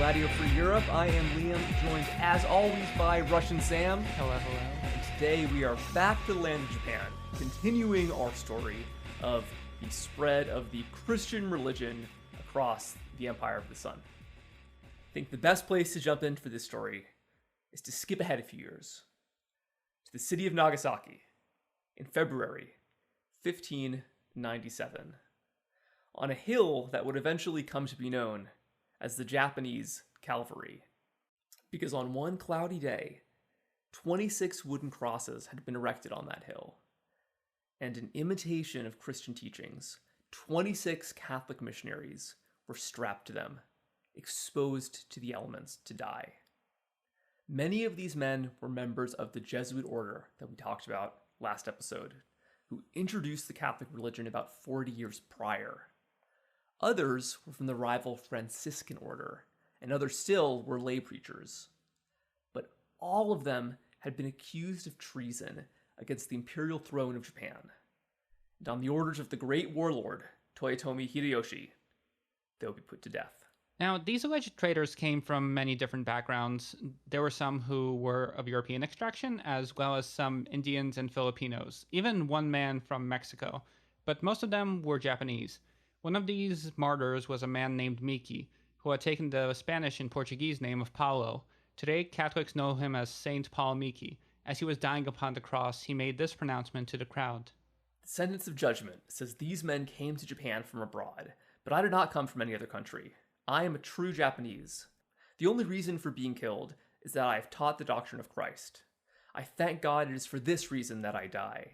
Radio Free Europe. I am Liam, joined as always by Russian Sam. Hello, hello. And today we are back to the land of Japan, continuing our story of the spread of the Christian religion across the Empire of the Sun. I think the best place to jump in for this story is to skip ahead a few years to the city of Nagasaki in February 1597, on a hill that would eventually come to be known as the Japanese Calvary. Because on one cloudy day, 26 wooden crosses had been erected on that hill. And in imitation of Christian teachings, 26 Catholic missionaries were strapped to them, exposed to the elements to die. Many of these men were members of the Jesuit order that we talked about last episode, who introduced the Catholic religion about 40 years prior. Others were from the rival Franciscan order, and others still were lay preachers. But all of them had been accused of treason against the imperial throne of Japan. And on the orders of the great warlord, Toyotomi Hideyoshi, they would be put to death. Now, these alleged traitors came from many different backgrounds. There were some who were of European extraction, as well as some Indians and Filipinos, even one man from Mexico, but most of them were Japanese. One of these martyrs was a man named Miki, who had taken the Spanish and Portuguese name of Paulo. Today, Catholics know him as Saint Paul Miki. As he was dying upon the cross, he made this pronouncement to the crowd. The sentence of judgment says these men came to Japan from abroad, but I did not come from any other country. I am a true Japanese. The only reason for being killed is that I have taught the doctrine of Christ. I thank God it is for this reason that I die.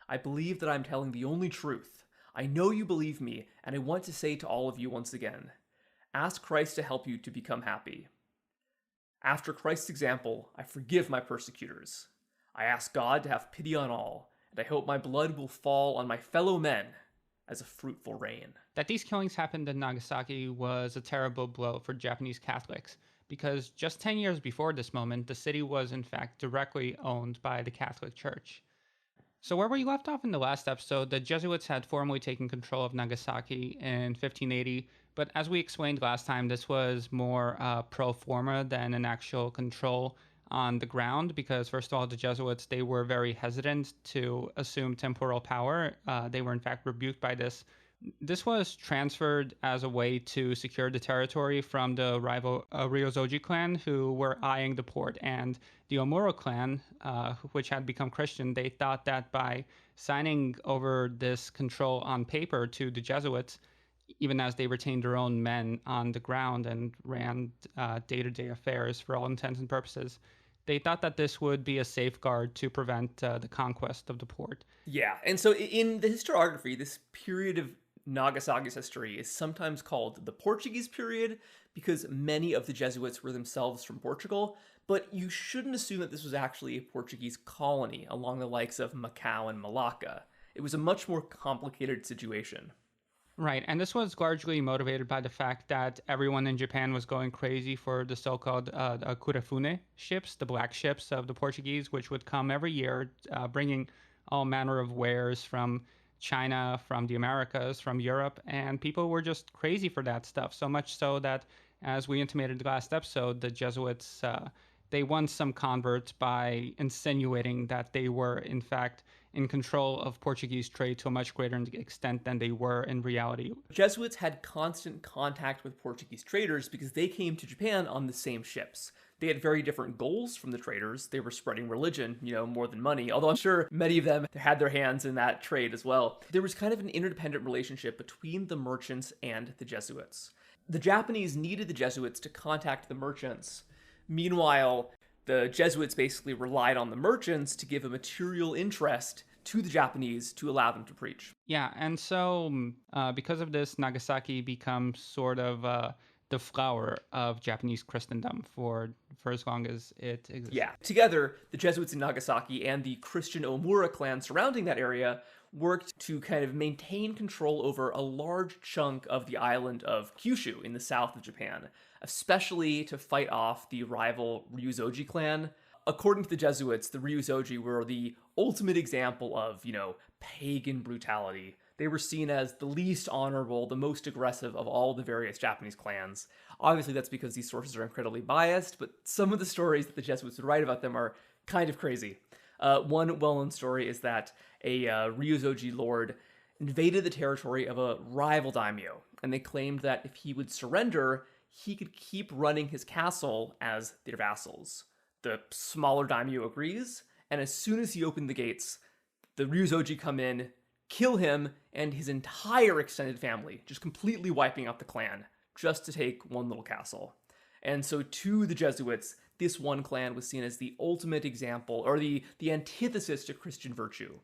I believe that I am telling the only truth. I know you believe me, and I want to say to all of you once again, ask Christ to help you to become happy. After Christ's example, I forgive my persecutors. I ask God to have pity on all, and I hope my blood will fall on my fellow men as a fruitful rain. That these killings happened in Nagasaki was a terrible blow for Japanese Catholics, because just 10 years before this moment, the city was in fact directly owned by the Catholic Church. So where we left off in the last episode, the Jesuits had formally taken control of Nagasaki in 1580, but as we explained last time, this was more pro forma than an actual control on the ground, because first of all, the Jesuits, they were very hesitant to assume temporal power. They were in fact rebuked by this. This was transferred as a way to secure the territory from the rival Ryozoji clan, who were eyeing the port, and the Omura clan, which had become Christian. They thought that by signing over this control on paper to the Jesuits, even as they retained their own men on the ground and ran day-to-day affairs for all intents and purposes, they thought that this would be a safeguard to prevent the conquest of the port. Yeah, and so in the historiography, this period of Nagasaki's history is sometimes called the Portuguese period because many of the Jesuits were themselves from Portugal, but you shouldn't assume that this was actually a Portuguese colony along the likes of Macau and Malacca. It was a much more complicated situation. Right, and this was largely motivated by the fact that everyone in Japan was going crazy for the so-called kurefune ships, the black ships of the Portuguese, which would come every year, bringing all manner of wares from China, from the Americas, from Europe, and people were just crazy for that stuff, so much so that, as we intimated last episode, the Jesuits, they won some converts by insinuating that they were, in fact, in control of Portuguese trade to a much greater extent than they were in reality. Jesuits had constant contact with Portuguese traders because they came to Japan on the same ships. They had very different goals from the traders. They were spreading religion, more than money, although I'm sure many of them had their hands in that trade as well. There was kind of an interdependent relationship between the merchants and the Jesuits. The Japanese needed the Jesuits to contact the merchants. Meanwhile, the Jesuits basically relied on the merchants to give a material interest to the Japanese to allow them to preach. Yeah, and so because of this, Nagasaki becomes sort of the flower of Japanese Christendom for as long as it exists. Yeah. Together, the Jesuits in Nagasaki and the Christian Omura clan surrounding that area worked to kind of maintain control over a large chunk of the island of Kyushu in the south of Japan, especially to fight off the rival Ryozoji clan. According to the Jesuits, the Ryozoji were the ultimate example of, pagan brutality. They were seen as the least honorable, the most aggressive of all the various Japanese clans. Obviously, that's because these sources are incredibly biased, but some of the stories that the Jesuits would write about them are kind of crazy. One well-known story is that a Ryuzoji lord invaded the territory of a rival daimyo, and they claimed that if he would surrender, he could keep running his castle as their vassals. The smaller daimyo agrees, and as soon as he opened the gates, the Ryuzoji come in, kill him and his entire extended family, just completely wiping out the clan, just to take one little castle. And so to the Jesuits, this one clan was seen as the ultimate example, or the antithesis to Christian virtue,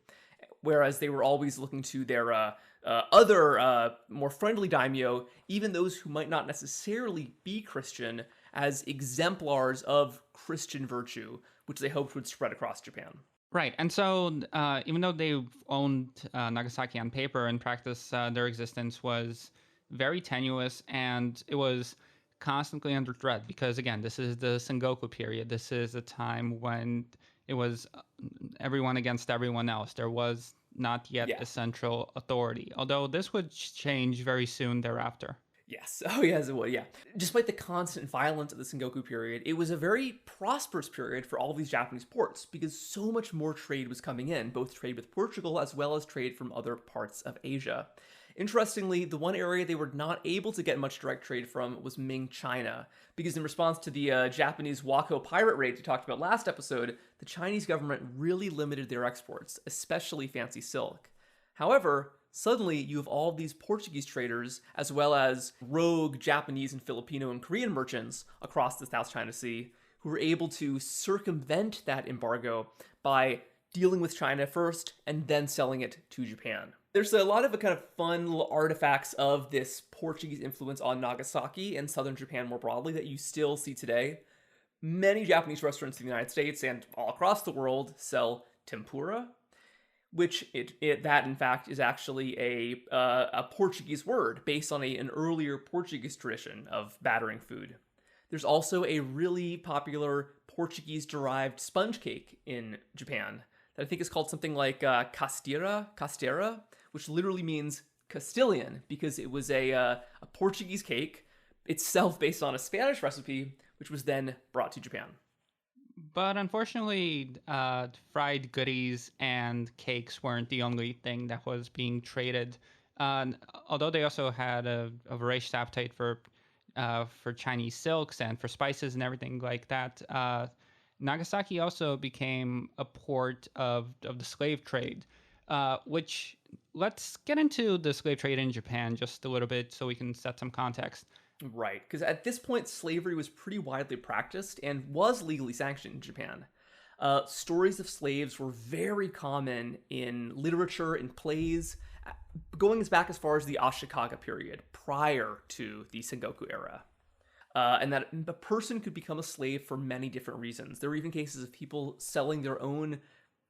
whereas they were always looking to their other, more friendly daimyo, even those who might not necessarily be Christian, as exemplars of Christian virtue, which they hoped would spread across Japan. Right. And so even though they owned Nagasaki on paper, in practice, their existence was very tenuous, and it was constantly under threat because, again, this is the Sengoku period. This is a time when it was everyone against everyone else. There was not yet a central authority, although this would change very soon thereafter. Yes. Oh, yes, it would. Yeah. Despite the constant violence of the Sengoku period, it was a very prosperous period for all of these Japanese ports because so much more trade was coming in, both trade with Portugal as well as trade from other parts of Asia. Interestingly, the one area they were not able to get much direct trade from was Ming China, because in response to the Japanese Wako pirate raid we talked about last episode, the Chinese government really limited their exports, especially fancy silk. However, suddenly you have all of these Portuguese traders, as well as rogue Japanese and Filipino and Korean merchants across the South China Sea, who were able to circumvent that embargo by dealing with China first and then selling it to Japan. There's a lot of kind of fun little artifacts of this Portuguese influence on Nagasaki and southern Japan more broadly that you still see today. Many Japanese restaurants in the United States and all across the world sell tempura, which that in fact is actually a Portuguese word based on an earlier Portuguese tradition of battering food. There's also a really popular Portuguese-derived sponge cake in Japan that I think is called something like castera, which literally means Castilian because it was a Portuguese cake itself based on a Spanish recipe, which was then brought to Japan. But unfortunately, fried goodies and cakes weren't the only thing that was being traded. Although they also had a voracious appetite for Chinese silks and for spices and everything like that, Nagasaki also became a port of the slave trade, which let's get into the slave trade in Japan just a little bit so we can set some context. Right, because at this point, slavery was pretty widely practiced and was legally sanctioned in Japan. Stories of slaves were very common in literature, in plays, going back as far as the Ashikaga period, prior to the Sengoku era. And that a person could become a slave for many different reasons. There were even cases of people selling their own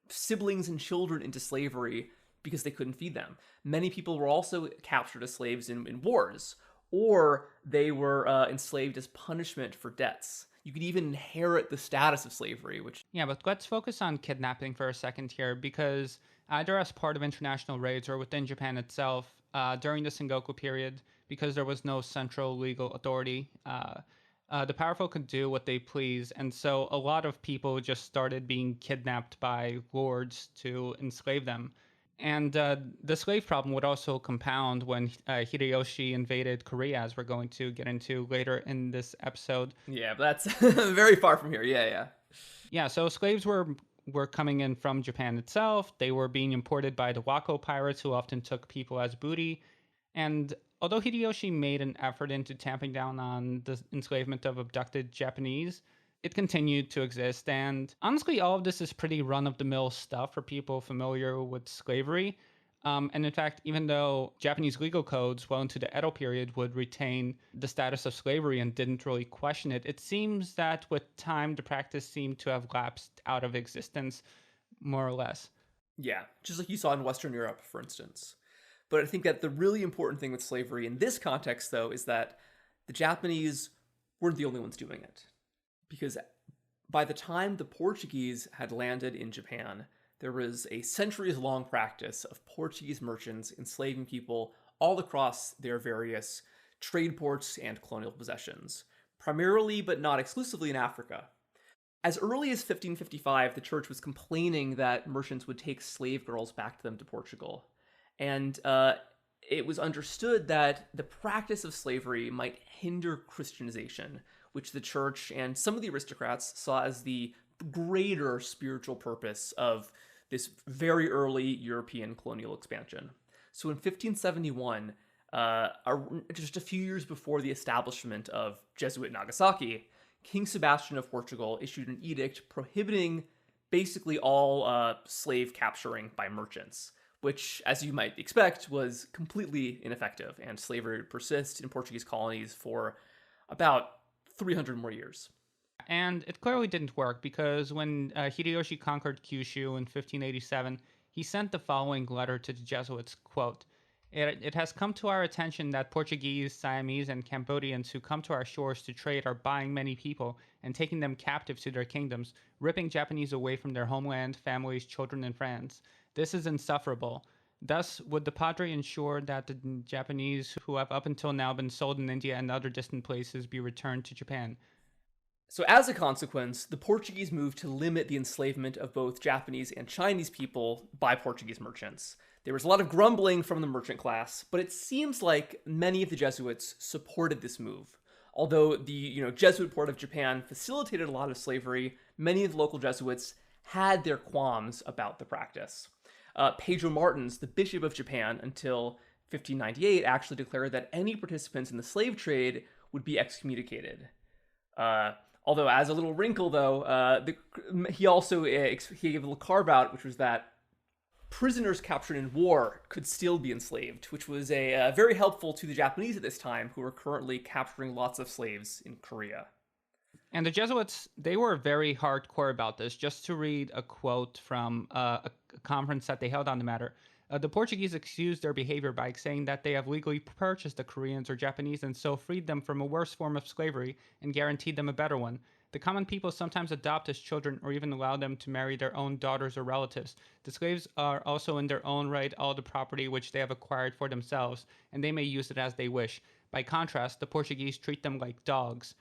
siblings and children into slavery because they couldn't feed them. Many people were also captured as slaves in wars, or they were enslaved as punishment for debts. You could even inherit the status of slavery, which... Yeah, but let's focus on kidnapping for a second here, because either as part of international raids or within Japan itself, during the Sengoku period, because there was no central legal authority, the powerful could do what they please, and so a lot of people just started being kidnapped by lords to enslave them. And the slave problem would also compound when Hideyoshi invaded Korea, as we're going to get into later in this episode. Yeah, but that's very far from here. Yeah. Yeah, so slaves were coming in from Japan itself. They were being imported by the Wako pirates, who often took people as booty. And although Hideyoshi made an effort into tamping down on the enslavement of abducted Japanese, it continued to exist. And honestly, all of this is pretty run-of-the-mill stuff for people familiar with slavery. And in fact, even though Japanese legal codes well into the Edo period would retain the status of slavery and didn't really question it, it seems that with time, the practice seemed to have lapsed out of existence, more or less. Yeah, just like you saw in Western Europe, for instance. But I think that the really important thing with slavery in this context, though, is that the Japanese weren't the only ones doing it. Because by the time the Portuguese had landed in Japan, there was a centuries-long practice of Portuguese merchants enslaving people all across their various trade ports and colonial possessions, primarily but not exclusively in Africa. As early as 1555, the church was complaining that merchants would take slave girls back to them to Portugal. And it was understood that the practice of slavery might hinder Christianization, which the church and some of the aristocrats saw as the greater spiritual purpose of this very early European colonial expansion. So in 1571, just a few years before the establishment of Jesuit Nagasaki, King Sebastian of Portugal issued an edict prohibiting basically all slave capturing by merchants, which, as you might expect, was completely ineffective, and slavery would persist in Portuguese colonies for about 300 more years. And it clearly didn't work because when Hideyoshi conquered Kyushu in 1587, he sent the following letter to the Jesuits, quote, it has come to our attention that Portuguese, Siamese, and Cambodians who come to our shores to trade are buying many people and taking them captive to their kingdoms, ripping Japanese away from their homeland, families, children, and friends. This is insufferable. Thus, would the Padre ensure that the Japanese who have up until now been sold in India and other distant places be returned to Japan? So as a consequence, the Portuguese moved to limit the enslavement of both Japanese and Chinese people by Portuguese merchants. There was a lot of grumbling from the merchant class, but it seems like many of the Jesuits supported this move. Although the Jesuit port of Japan facilitated a lot of slavery, many of the local Jesuits had their qualms about the practice. Pedro Martins, the Bishop of Japan until 1598, actually declared that any participants in the slave trade would be excommunicated. Although, as a little wrinkle, though, he also he gave a little carve-out, which was that prisoners captured in war could still be enslaved, which was very helpful to the Japanese at this time, who were currently capturing lots of slaves in Korea. And the Jesuits, they were very hardcore about this. Just to read a quote from a conference that they held on the matter. The Portuguese excused their behavior by saying that they have legally purchased the Koreans or Japanese and so freed them from a worse form of slavery and guaranteed them a better one. The common people sometimes adopt as children or even allow them to marry their own daughters or relatives. The slaves are also in their own right all the property which they have acquired for themselves, and they may use it as they wish. By contrast, the Portuguese treat them like dogs.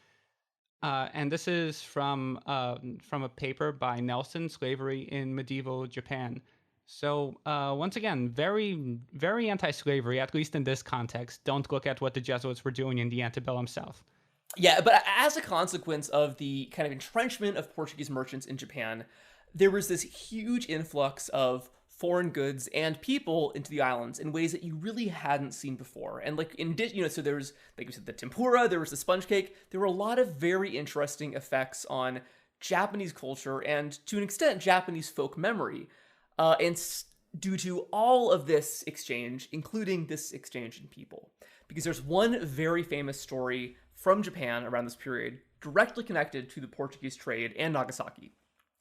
And this is from a paper by Nelson, Slavery in Medieval Japan. So once again, very, very anti-slavery, at least in this context. Don't look at what the Jesuits were doing in the antebellum South. Yeah, but as a consequence of the kind of entrenchment of Portuguese merchants in Japan, there was this huge influx of foreign goods and people into the islands in ways that you really hadn't seen before. And so there was, like you said, the tempura, there was the sponge cake. There were a lot of very interesting effects on Japanese culture and, to an extent, Japanese folk memory. Due to all of this exchange, including this exchange in people. Because there's one very famous story from Japan around this period, directly connected to the Portuguese trade and Nagasaki.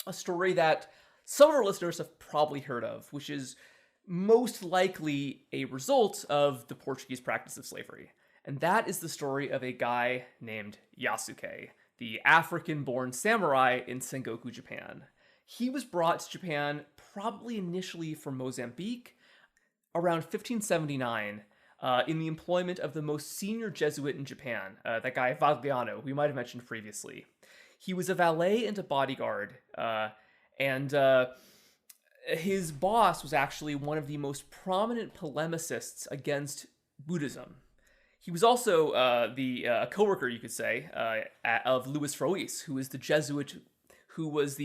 A story that some of our listeners have probably heard of, which is most likely a result of the Portuguese practice of slavery. And that is the story of a guy named Yasuke, the African-born samurai in Sengoku, Japan. He was brought to Japan probably initially from Mozambique around 1579 in the employment of the most senior Jesuit in Japan, that guy Vagliano, we might have mentioned previously. He was a valet and a bodyguard, and his boss was actually one of the most prominent polemicists against Buddhism. He was also a co-worker, you could say, of Louis Frois, who was the Jesuit who was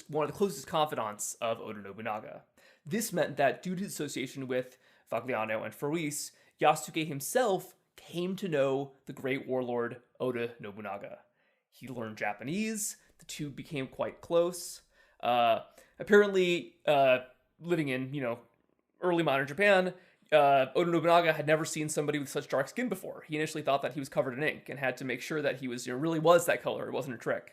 one of the closest confidants of Oda Nobunaga. This meant that due to his association with Vagliano and Frois, Yasuke himself came to know the great warlord Oda Nobunaga. He learned Japanese, the two became quite close. Apparently, living in, early modern Japan, Oda Nobunaga had never seen somebody with such dark skin before. He initially thought that he was covered in ink and had to make sure that he was, really was that color, it wasn't a trick.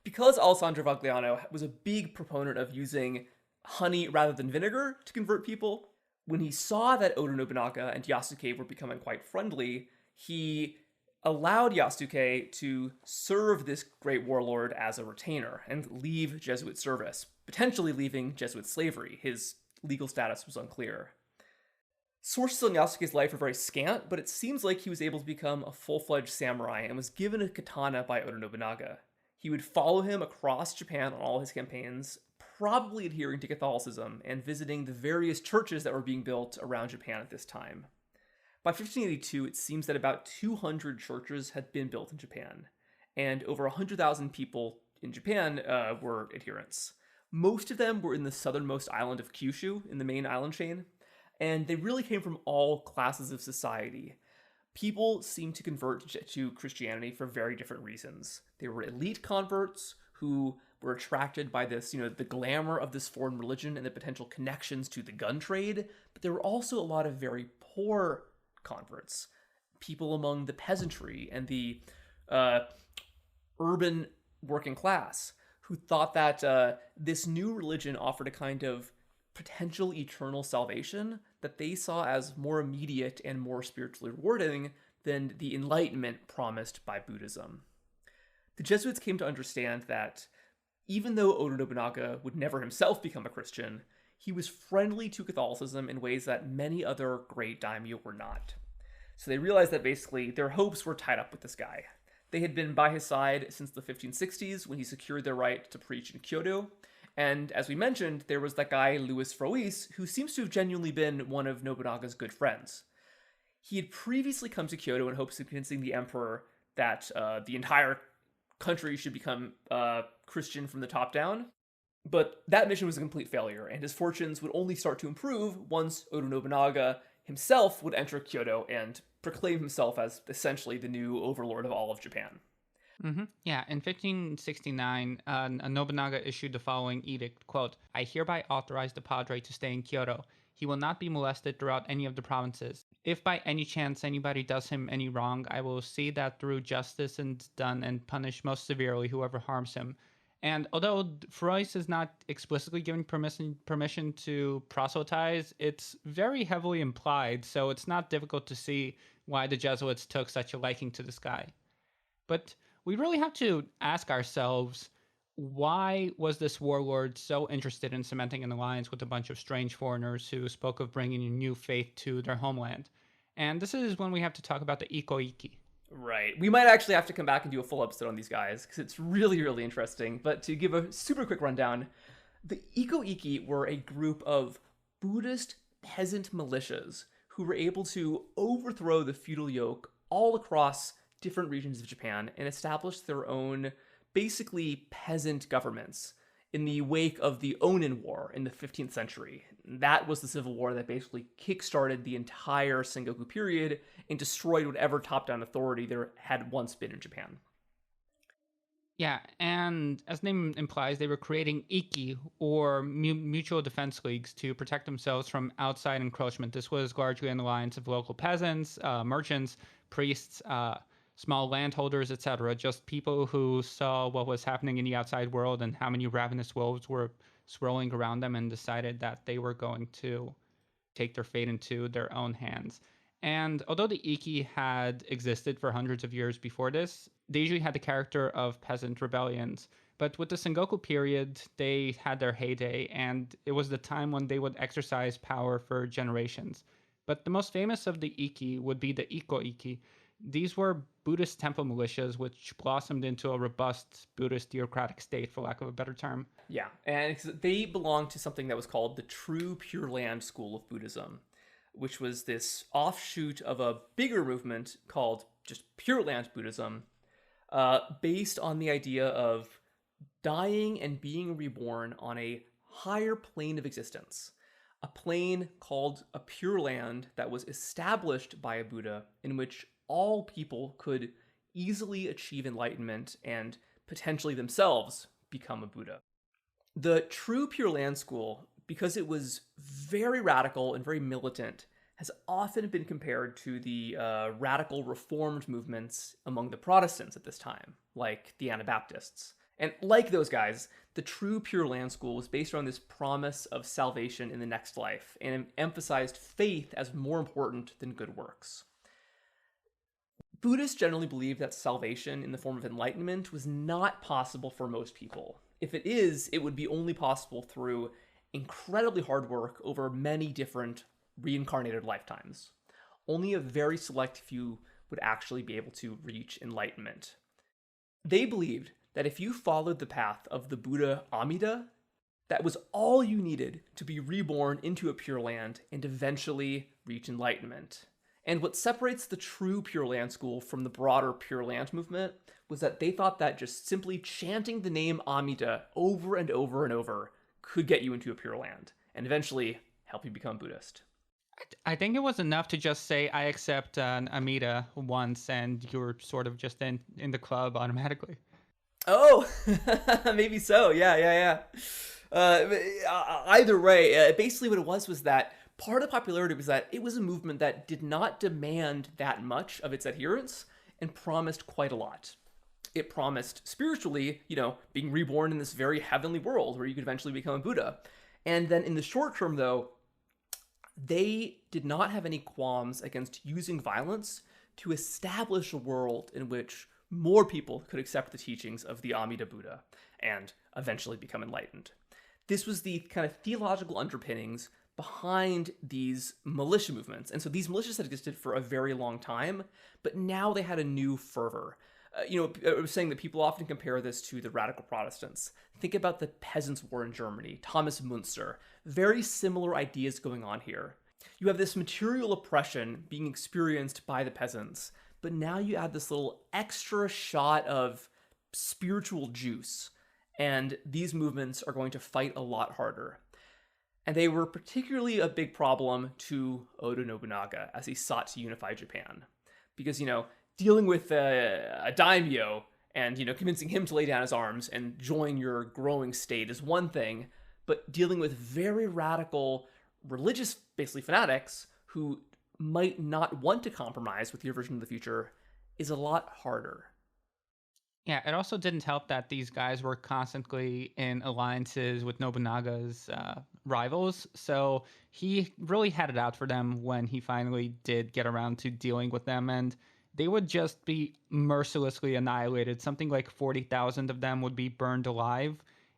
Because Alessandro Vagliano was a big proponent of using honey rather than vinegar to convert people, when he saw that Oda Nobunaga and Yasuke were becoming quite friendly, he allowed Yasuke to serve this great warlord as a retainer and leave Jesuit service. potentially leaving Jesuit slavery. His legal status was unclear. Sources on Yasuke's life are very scant, but it seems like he was able to become a full-fledged samurai and was given a katana by Oda Nobunaga. He would follow him across Japan on all his campaigns, probably adhering to Catholicism and visiting the various churches that were being built around Japan at this time. By 1582, it seems that about 200 churches had been built in Japan, and over 100,000 people in Japan were adherents. Most of them were in the southernmost island of Kyushu, in the main island chain, and they really came from all classes of society. People seemed to convert to Christianity for very different reasons. They were elite converts who were attracted by this, the glamour of this foreign religion and the potential connections to the gun trade, but there were also a lot of very poor converts, people among the peasantry and the urban working class, who thought that this new religion offered a kind of potential eternal salvation that they saw as more immediate and more spiritually rewarding than the enlightenment promised by Buddhism. The Jesuits came to understand that even though Oda Nobunaga would never himself become a Christian, he was friendly to Catholicism in ways that many other great daimyo were not. So they realized that basically their hopes were tied up with this guy. They had been by his side since the 1560s when he secured their right to preach in Kyoto. And as we mentioned, there was that guy, Louis Frois, who seems to have genuinely been one of Nobunaga's good friends. He had previously come to Kyoto in hopes of convincing the emperor that the entire country should become Christian from the top down. But that mission was a complete failure, and his fortunes would only start to improve once Oda Nobunaga himself would enter Kyoto and proclaim himself as essentially the new overlord of all of Japan. Yeah, in 1569, Nobunaga issued the following edict, quote, "I hereby authorize the padre to stay in Kyoto. He will not be molested throughout any of the provinces. If by any chance anybody does him any wrong, I will see that through justice is done and punish most severely whoever harms him." And although Frois is not explicitly giving permission to proselytize, it's very heavily implied, so it's not difficult to see why the Jesuits took such a liking to this guy. But we really have to ask ourselves, why was this warlord so interested in cementing an alliance with a bunch of strange foreigners who spoke of bringing a new faith to their homeland? And this is when we have to talk about the Iko-Iki. Right. We might actually have to come back and do a full episode on these guys, because it's really, really interesting. But to give a super quick rundown, the Iko-Iki were a group of Buddhist peasant militias who were able to overthrow the feudal yoke all across different regions of Japan and establish their own, basically, peasant governments in the wake of the Onin War in the 15th century. That was the civil war that basically kickstarted the entire Sengoku period and destroyed whatever top-down authority there had once been in Japan. Yeah, and as the name implies, they were creating Iki, or mutual defense leagues, to protect themselves from outside encroachment. This was largely an alliance of local peasants, merchants, priests, small landholders, etc. Just people who saw what was happening in the outside world and how many ravenous wolves were swirling around them and decided that they were going to take their fate into their own hands. And although the Iki had existed for hundreds of years before this, they usually had the character of peasant rebellions. But with the Sengoku period, they had their heyday, and it was the time when they would exercise power for generations. But the most famous of the Iki would be the Iko-Iki. These were Buddhist temple militias which blossomed into a robust Buddhist theocratic state, for lack of a better term. Yeah, and they belonged to something that was called the True Pure Land School of Buddhism, which was this offshoot of a bigger movement called just Pure Land Buddhism, based on the idea of dying and being reborn on a higher plane of existence, a plane called a Pure Land that was established by a Buddha in which all people could easily achieve enlightenment and potentially themselves become a Buddha. The True Pure Land School, because it was very radical and very militant, has often been compared to the radical reformed movements among the Protestants at this time, like the Anabaptists. And like those guys, the True Pure Land School was based on this promise of salvation in the next life and emphasized faith as more important than good works. Buddhists generally believe that salvation in the form of enlightenment was not possible for most people. If it is, it would be only possible through incredibly hard work over many different reincarnated lifetimes. Only a very select few would actually be able to reach enlightenment. They believed that if you followed the path of the Buddha Amida, that was all you needed to be reborn into a Pure Land and eventually reach enlightenment. And what separates the true Pure Land school from the broader Pure Land movement was that they thought that just simply chanting the name Amida over and over and over could get you into a Pure Land and eventually help you become Buddhist. I think it was enough to just say, I accept an Amida once, and you're sort of just in the club automatically. Oh, maybe so. Yeah. Either way, basically what it was that part of the popularity was that it was a movement that did not demand that much of its adherents and promised quite a lot. It promised spiritually, being reborn in this very heavenly world where you could eventually become a Buddha. And then in the short term, though, they did not have any qualms against using violence to establish a world in which more people could accept the teachings of the Amida Buddha and eventually become enlightened. This was the kind of theological underpinnings behind these militia movements. And so these militias had existed for a very long time, but now they had a new fervor. I was saying that people often compare this to the radical Protestants. Think about the Peasants' War in Germany, Thomas Müntzer. Very similar ideas going on here. You have this material oppression being experienced by the peasants, but now you add this little extra shot of spiritual juice, and these movements are going to fight a lot harder. And they were particularly a big problem to Oda Nobunaga as he sought to unify Japan. Because, dealing with a daimyo and, convincing him to lay down his arms and join your growing state is one thing, but dealing with very radical religious, basically fanatics, who might not want to compromise with your version of the future is a lot harder. Yeah, it also didn't help that these guys were constantly in alliances with Nobunaga's rivals. So he really had it out for them when he finally did get around to dealing with them. And they would just be mercilessly annihilated. Something like 40,000 of them would be burned alive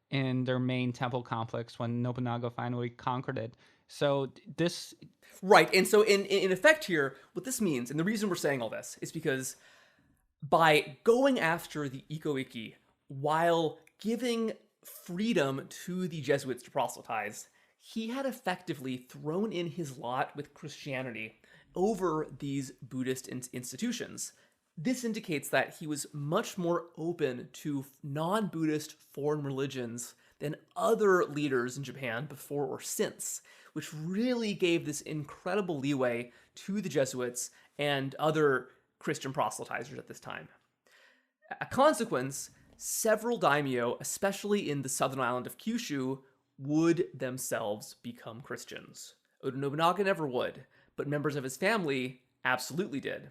in their main temple complex when Nobunaga finally conquered it. So this... Right, and so in effect here, what this means, and the reason we're saying all this, is because by going after the Iko-Iki while giving freedom to the Jesuits to proselytize, he had effectively thrown in his lot with Christianity over these Buddhist institutions. This indicates that he was much more open to non-Buddhist foreign religions than other leaders in Japan before or since, which really gave this incredible leeway to the Jesuits and other Christian proselytizers at this time. A consequence, several daimyo, especially in the southern island of Kyushu, would themselves become Christians. Oda Nobunaga never would, but members of his family absolutely did.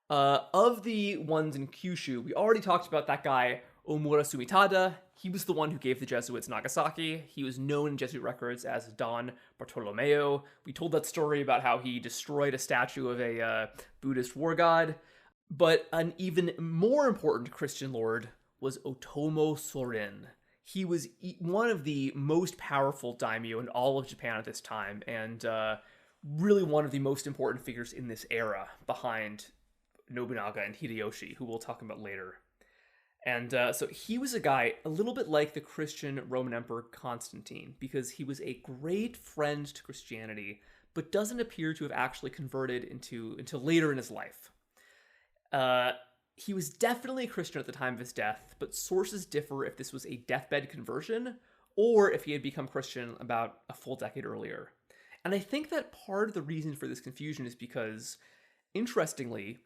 Of the ones in Kyushu, we already talked about that guy, Omura Sumitada. He was the one who gave the Jesuits Nagasaki. He was known in Jesuit records as Don Bartolomeo. We told that story about how he destroyed a statue of a Buddhist war god. But an even more important Christian lord was Otomo Sorin. He was one of the most powerful daimyo in all of Japan at this time, and really one of the most important figures in this era behind Nobunaga and Hideyoshi, who we'll talk about later. And so he was a guy a little bit like the Christian Roman Emperor Constantine, because he was a great friend to Christianity, but doesn't appear to have actually converted until later in his life. He was definitely a Christian at the time of his death, but sources differ if this was a deathbed conversion or if he had become Christian about a full decade earlier. And I think that part of the reason for this confusion is because, interestingly,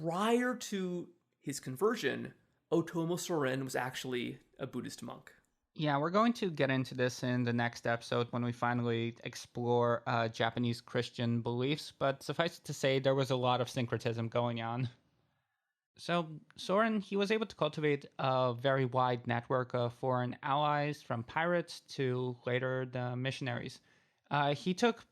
prior to his conversion, Otomo Sorin was actually a Buddhist monk. Yeah, we're going to get into this in the next episode when we finally explore Japanese Christian beliefs, but suffice it to say, there was a lot of syncretism going on. So Sorin, he was able to cultivate a very wide network of foreign allies, from pirates to later the missionaries. He took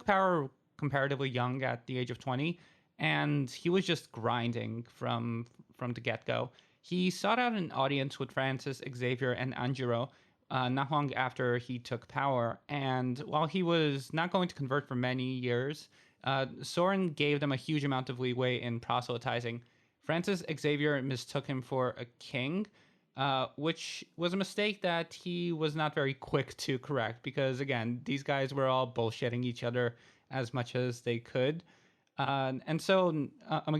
power comparatively young at the age of 20, and he was just grinding from the get-go. He sought out an audience with Francis Xavier and Angelo not long after he took power, and while he was not going to convert for many years, Soren gave them a huge amount of leeway in proselytizing. Francis Xavier mistook him for a king, which was a mistake that he was not very quick to correct because, again, these guys were all bullshitting each other as much as they could. And so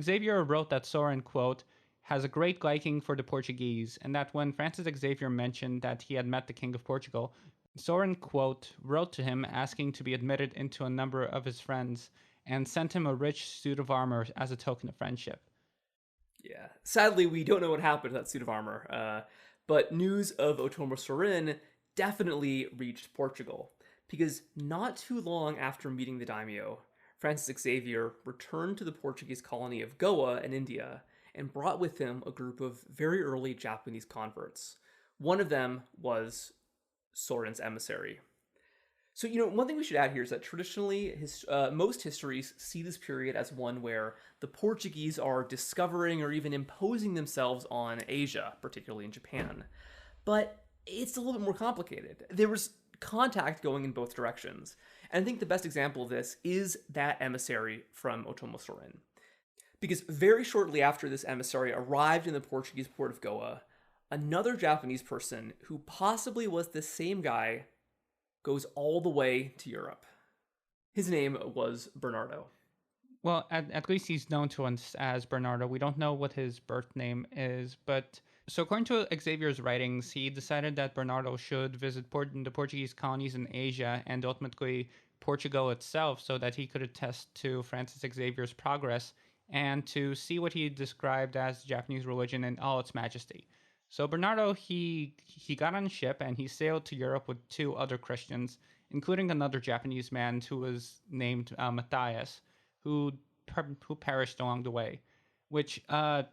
Xavier wrote that Soren, quote, has a great liking for the Portuguese, and that when Francis Xavier mentioned that he had met the King of Portugal, Soren, quote, wrote to him asking to be admitted into a number of his friends and sent him a rich suit of armor as a token of friendship. Yeah. Sadly, we don't know what happened to that suit of armor, but news of Otomo Sorin definitely reached Portugal, because not too long after meeting the daimyo, Francis Xavier returned to the Portuguese colony of Goa in India and brought with him a group of very early Japanese converts. One of them was Soren's emissary. So, one thing we should add here is that traditionally, most histories see this period as one where the Portuguese are discovering or even imposing themselves on Asia, particularly in Japan. But it's a little bit more complicated. There was contact going in both directions. And I think the best example of this is that emissary from Otomo Sorin. Because very shortly after this emissary arrived in the Portuguese port of Goa, another Japanese person, who possibly was the same guy, goes all the way to Europe. His name was Bernardo. Well, at least he's known to us as Bernardo. We don't know what his birth name is, but so according to Xavier's writings, he decided that Bernardo should visit the Portuguese colonies in Asia and ultimately Portugal itself so that he could attest to Francis Xavier's progress and to see what he described as Japanese religion in all its majesty. So Bernardo, he got on a ship and he sailed to Europe with two other Christians, including another Japanese man who was named Matthias, who perished along the way. Which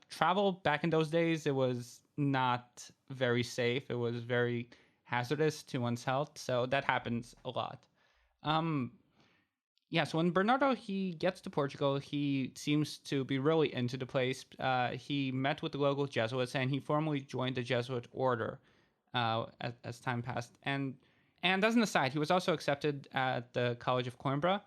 travel back in those days, it was not very safe. It was very hazardous to one's health. So that happens a lot. So when Bernardo he gets to Portugal, he seems to be really into the place. He met with the local Jesuits and he formally joined the Jesuit order as time passed. And as an aside, he was also accepted at the College of Coimbra.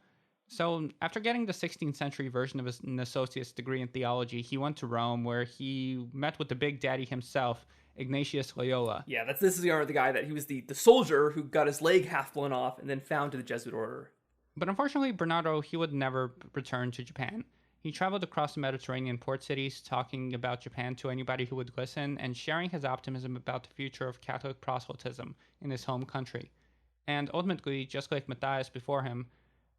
So after getting the 16th century version of an associate's degree in theology, he went to Rome where he met with the big daddy himself, Ignatius Loyola. Yeah, this is the guy that he was the soldier who got his leg half blown off and then founded the Jesuit order. But unfortunately, Bernardo, he would never return to Japan. He traveled across the Mediterranean port cities, talking about Japan to anybody who would listen and sharing his optimism about the future of Catholic proselytism in his home country. And ultimately, just like Matthias before him,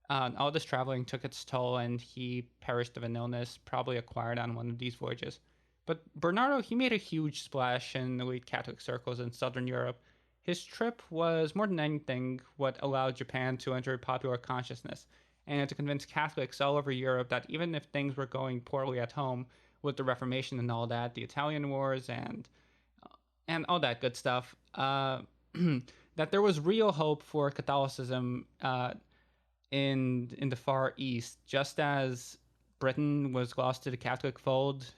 all this traveling took its toll and he perished of an illness probably acquired on one of these voyages. But Bernardo, he made a huge splash in elite Catholic circles in Southern Europe. His trip was, more than anything, what allowed Japan to enter popular consciousness and to convince Catholics all over Europe that even if things were going poorly at home with the Reformation and all that, the Italian Wars and all that good stuff, that there was real hope for Catholicism in the Far East. Just as Britain was lost to the Catholic fold,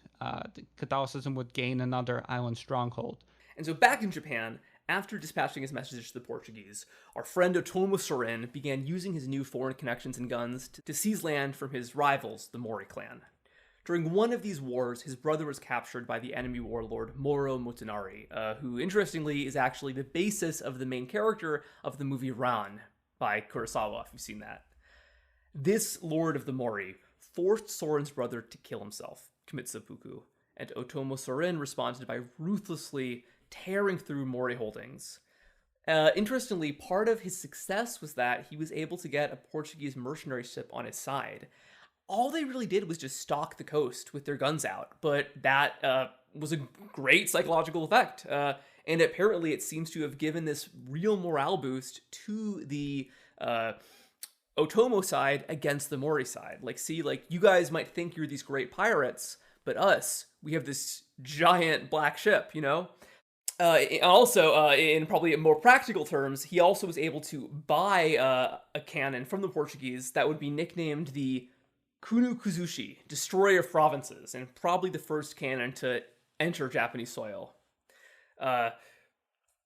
Catholicism would gain another island stronghold. And so back in Japan, after dispatching his messages to the Portuguese, our friend Otomo Sorin began using his new foreign connections and guns to seize land from his rivals, the Mori clan. During one of these wars, his brother was captured by the enemy warlord Moro Motonari, who, interestingly, is actually the basis of the main character of the movie Ran by Kurosawa, if you've seen that. This lord of the Mori forced Sorin's brother to kill himself, commit seppuku, and Otomo Sorin responded by ruthlessly tearing through Mori holdings. Interestingly, part of his success was that he was able to get a Portuguese mercenary ship on his side. All they really did was just stalk the coast with their guns out, but that was a great psychological effect. And apparently it seems to have given this real morale boost to the Otomo side against the Mori side. You guys might think you're these great pirates, but us, we have this giant black ship, Also, in probably more practical terms, he also was able to buy a cannon from the Portuguese that would be nicknamed the Kunu Kuzushi, Destroyer of Provinces, and probably the first cannon to enter Japanese soil. Uh,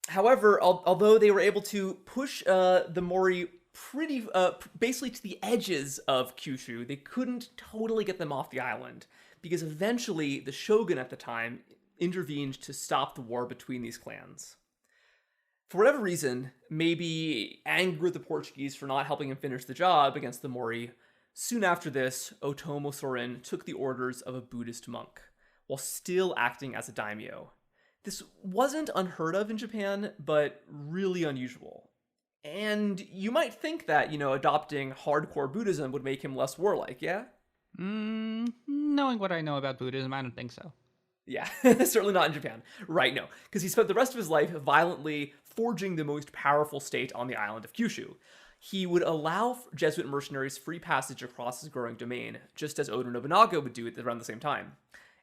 However, although they were able to push the Mori pretty basically to the edges of Kyushu, they couldn't totally get them off the island because eventually the shogun at the time intervened to stop the war between these clans. For whatever reason, maybe angry with the Portuguese for not helping him finish the job against the Mori, soon after this, Otomo Sorin took the orders of a Buddhist monk, while still acting as a daimyo. This wasn't unheard of in Japan, but really unusual. And you might think that, adopting hardcore Buddhism would make him less warlike, yeah? Knowing what I know about Buddhism, I don't think so. Yeah, certainly not in Japan. Right, no. Because he spent the rest of his life violently forging the most powerful state on the island of Kyushu. He would allow Jesuit mercenaries free passage across his growing domain, just as Oda Nobunaga would do at around the same time.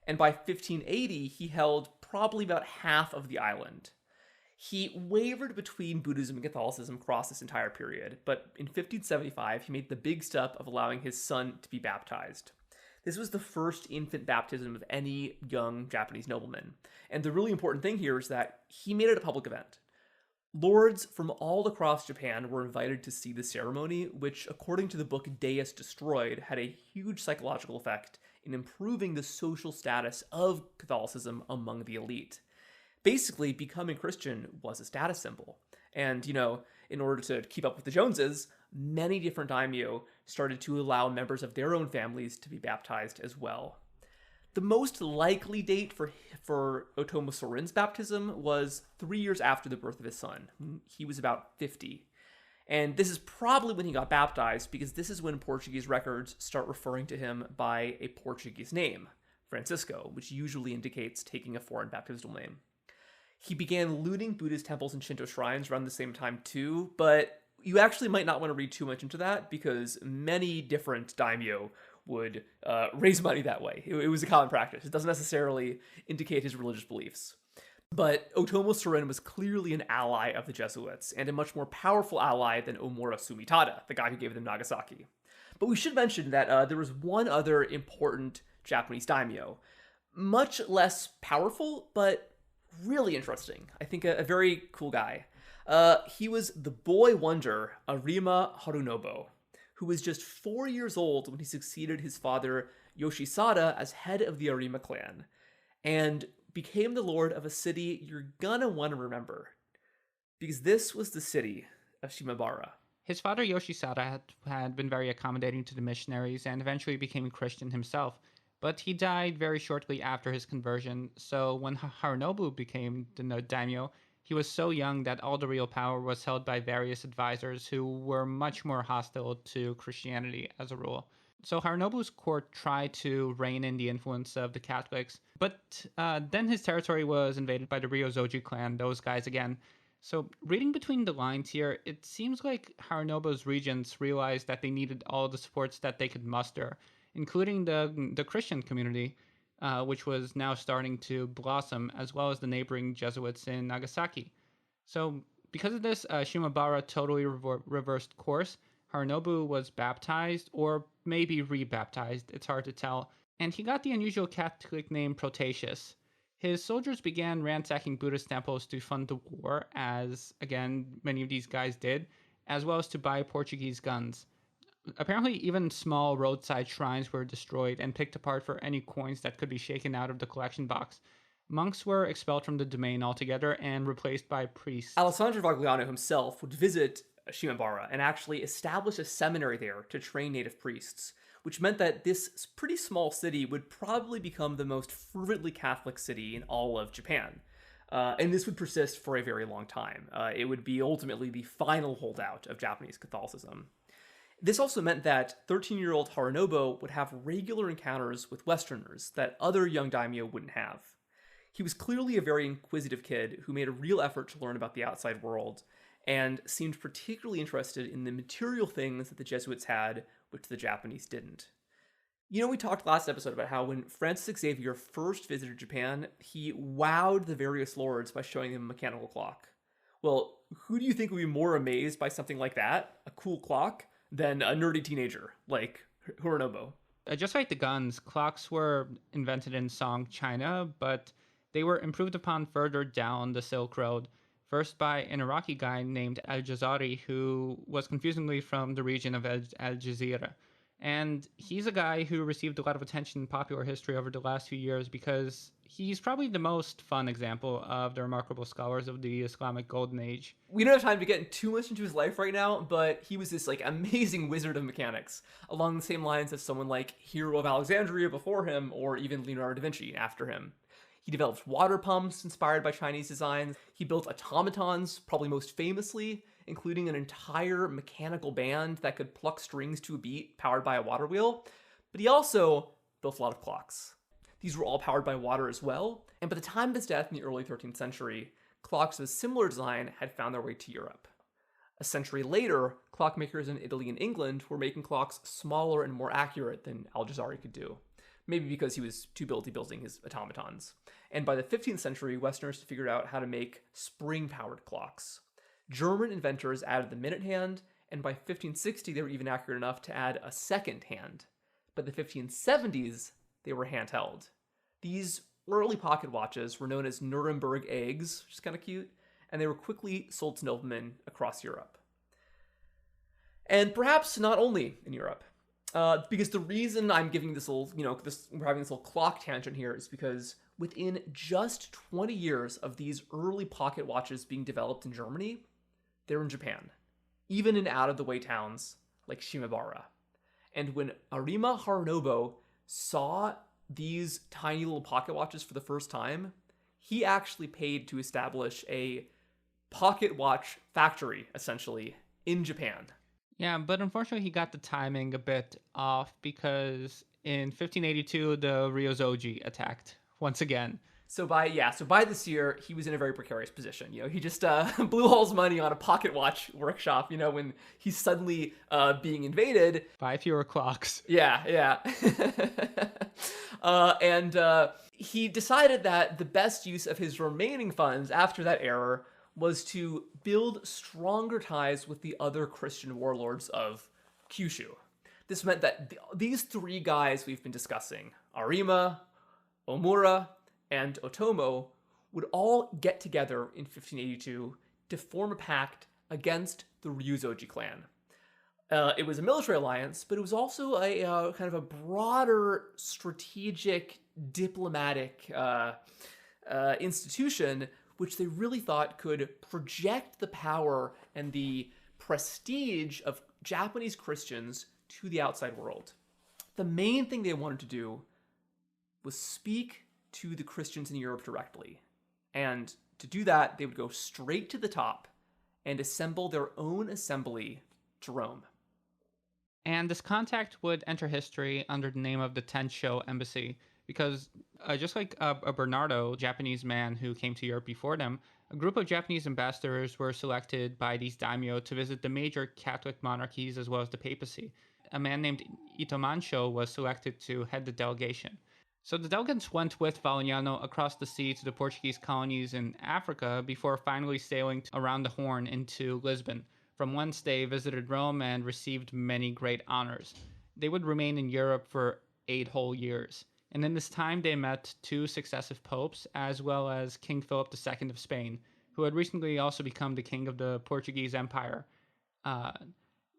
And by 1580, he held probably about half of the island. He wavered between Buddhism and Catholicism across this entire period, but in 1575, he made the big step of allowing his son to be baptized. This was the first infant baptism of any young Japanese nobleman. And the really important thing here is that he made it a public event. Lords from all across Japan were invited to see the ceremony, which, according to the book Deus Destroyed, had a huge psychological effect in improving the social status of Catholicism among the elite. Basically, becoming Christian was a status symbol. And, in order to keep up with the Joneses, many different daimyo started to allow members of their own families to be baptized as well. The most likely date for Otomo Sorin's baptism was 3 years after the birth of his son. He was about 50. And this is probably when he got baptized, because this is when Portuguese records start referring to him by a Portuguese name, Francisco, which usually indicates taking a foreign baptismal name. He began looting Buddhist temples and Shinto shrines around the same time too, but you actually might not want to read too much into that because many different daimyo would raise money that way. It was a common practice. It doesn't necessarily indicate his religious beliefs. But Otomo Sorin was clearly an ally of the Jesuits, and a much more powerful ally than Omura Sumitada, the guy who gave them Nagasaki. But we should mention that there was one other important Japanese daimyo, much less powerful, but really interesting. I think a very cool guy. He was the boy wonder Arima Harunobu, who was just 4 years old when he succeeded his father Yoshisada as head of the Arima clan, and became the lord of a city you're gonna want to remember, because this was the city of Shimabara. His father Yoshisada had been very accommodating to the missionaries and eventually became a Christian himself, but he died very shortly after his conversion, so when Harunobu became the daimyo, he was so young that all the real power was held by various advisors who were much more hostile to Christianity as a rule. So Harunobu's court tried to rein in the influence of the Catholics, but then his territory was invaded by the Ryozoji clan, those guys again. So reading between the lines here, it seems like Harunobu's regents realized that they needed all the supports that they could muster, including the Christian community, which was now starting to blossom, as well as the neighboring Jesuits in Nagasaki. So because of this, Shimabara totally reversed course. Harunobu was baptized, or maybe rebaptized, it's hard to tell, and he got the unusual Catholic name Protasius. His soldiers began ransacking Buddhist temples to fund the war, as, again, many of these guys did, as well as to buy Portuguese guns. Apparently, even small roadside shrines were destroyed and picked apart for any coins that could be shaken out of the collection box. Monks were expelled from the domain altogether and replaced by priests. Alessandro Vagliano himself would visit Shimabara and actually establish a seminary there to train native priests, which meant that this pretty small city would probably become the most fervently Catholic city in all of Japan. And this would persist for a very long time. It would be ultimately the final holdout of Japanese Catholicism. This also meant that 13-year-old Harunobu would have regular encounters with Westerners that other young daimyo wouldn't have. He was clearly a very inquisitive kid who made a real effort to learn about the outside world, and seemed particularly interested in the material things that the Jesuits had, which the Japanese didn't. We talked last episode about how when Francis Xavier first visited Japan, he wowed the various lords by showing them a mechanical clock. Well, who do you think would be more amazed by something like that, a cool clock, than a nerdy teenager like Harunobu? Just like the guns, clocks were invented in Song, China, but They were improved upon further down the Silk Road, first by an Iraqi guy named Al-Jazari, who was confusingly from the region of Al Jazeera. And he's a guy who received a lot of attention in popular history over the last few years because he's probably the most fun example of the remarkable scholars of the Islamic Golden Age. We don't have time to get too much into his life right now, but he was this like amazing wizard of mechanics, along the same lines as someone like Hero of Alexandria before him, or even Leonardo da Vinci after him. He developed water pumps inspired by Chinese designs. He built automatons, probably most famously, including an entire mechanical band that could pluck strings to a beat powered by a water wheel. But he also built a lot of clocks. These were all powered by water as well, and by the time of his death in the early 13th century, clocks of a similar design had found their way to Europe. A century later, clockmakers in Italy and England were making clocks smaller and more accurate than Al-Jazari could do, maybe because he was too busy building his automatons. And by the 15th century, Westerners figured out how to make spring-powered clocks. German inventors added the minute hand, and by 1560 they were even accurate enough to add a second hand. By the 1570s, they were handheld. These early pocket watches were known as Nuremberg eggs, which is kind of cute, and they were quickly sold to noblemen across Europe. And perhaps not only in Europe, because the reason I'm giving this little, we're having this little clock tangent here is because within just 20 years of these early pocket watches being developed in Germany, they're in Japan, even in out-of-the-way towns like Shimabara. And when Arima Harunobu saw these tiny little pocket watches for the first time, he actually paid to establish a pocket watch factory, essentially, in Japan. Yeah, but unfortunately he got the timing a bit off because in 1582 the Ryozoji attacked once again. So by this year, he was in a very precarious position. He just blew all his money on a pocket watch workshop, when he's suddenly being invaded. Buy fewer clocks. Yeah. And he decided that the best use of his remaining funds after that error was to build stronger ties with the other Christian warlords of Kyushu. This meant that these three guys we've been discussing, Arima, Omura, and Otomo, would all get together in 1582 to form a pact against the Ryuzoji clan. It was a military alliance, but it was also a kind of a broader strategic diplomatic institution which they really thought could project the power and the prestige of Japanese Christians to the outside world. The main thing they wanted to do was speak to the Christians in Europe directly. And to do that, they would go straight to the top and assemble their own assembly to Rome. And this contact would enter history under the name of the Tensho Embassy, because just like a Bernardo, Japanese man who came to Europe before them, a group of Japanese ambassadors were selected by these daimyo to visit the major Catholic monarchies as well as the papacy. A man named Itomansho was selected to head the delegation. So the delegates went with Valeriano across the sea to the Portuguese colonies in Africa before finally sailing around the Horn into Lisbon, from whence they visited Rome and received many great honors. They would remain in Europe for 8 whole years. And in this time, they met 2 successive popes, as well as King Philip II of Spain, who had recently also become the king of the Portuguese Empire,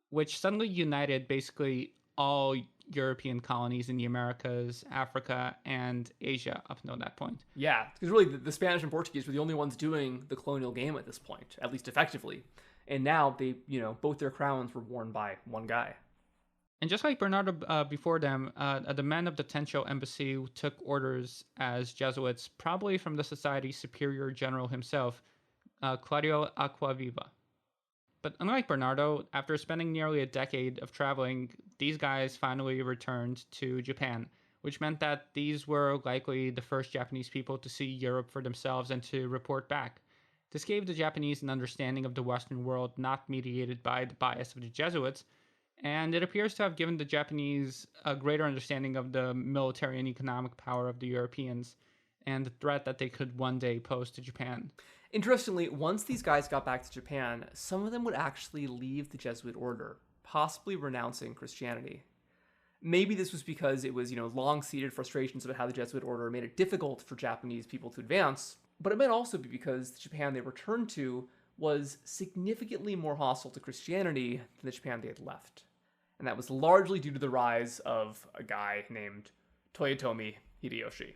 which suddenly united basically all European colonies in the Americas, Africa, and Asia up until that point. Yeah, because really the Spanish and Portuguese were the only ones doing the colonial game at this point, at least effectively. And now they, both their crowns were worn by one guy. And just like Bernardo before them, the men of the Tensho Embassy took orders as Jesuits, probably from the Society's superior general himself, Claudio Acquaviva. But unlike Bernardo, after spending nearly a decade of traveling, these guys finally returned to Japan, which meant that these were likely the first Japanese people to see Europe for themselves and to report back. This gave the Japanese an understanding of the Western world not mediated by the bias of the Jesuits, and it appears to have given the Japanese a greater understanding of the military and economic power of the Europeans and the threat that they could one day pose to Japan. Interestingly, once these guys got back to Japan, some of them would actually leave the Jesuit order, possibly renouncing Christianity. Maybe this was because it was, long-seated frustrations about how the Jesuit order made it difficult for Japanese people to advance, but it might also be because the Japan they returned to was significantly more hostile to Christianity than the Japan they had left. And that was largely due to the rise of a guy named Toyotomi Hideyoshi.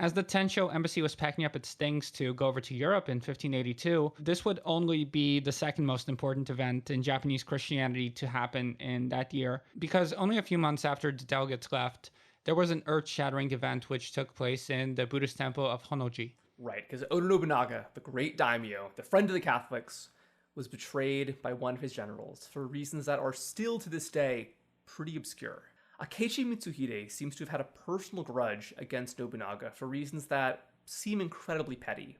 As the Tensho embassy was packing up its things to go over to Europe in 1582, this would only be the second most important event in Japanese Christianity to happen in that year, because only a few months after the delegates left, there was an earth-shattering event which took place in the Buddhist temple of Honnoji. Right, because Oda Nobunaga, the great daimyo, the friend of the Catholics, was betrayed by one of his generals for reasons that are still to this day pretty obscure. Akechi Mitsuhide seems to have had a personal grudge against Nobunaga for reasons that seem incredibly petty.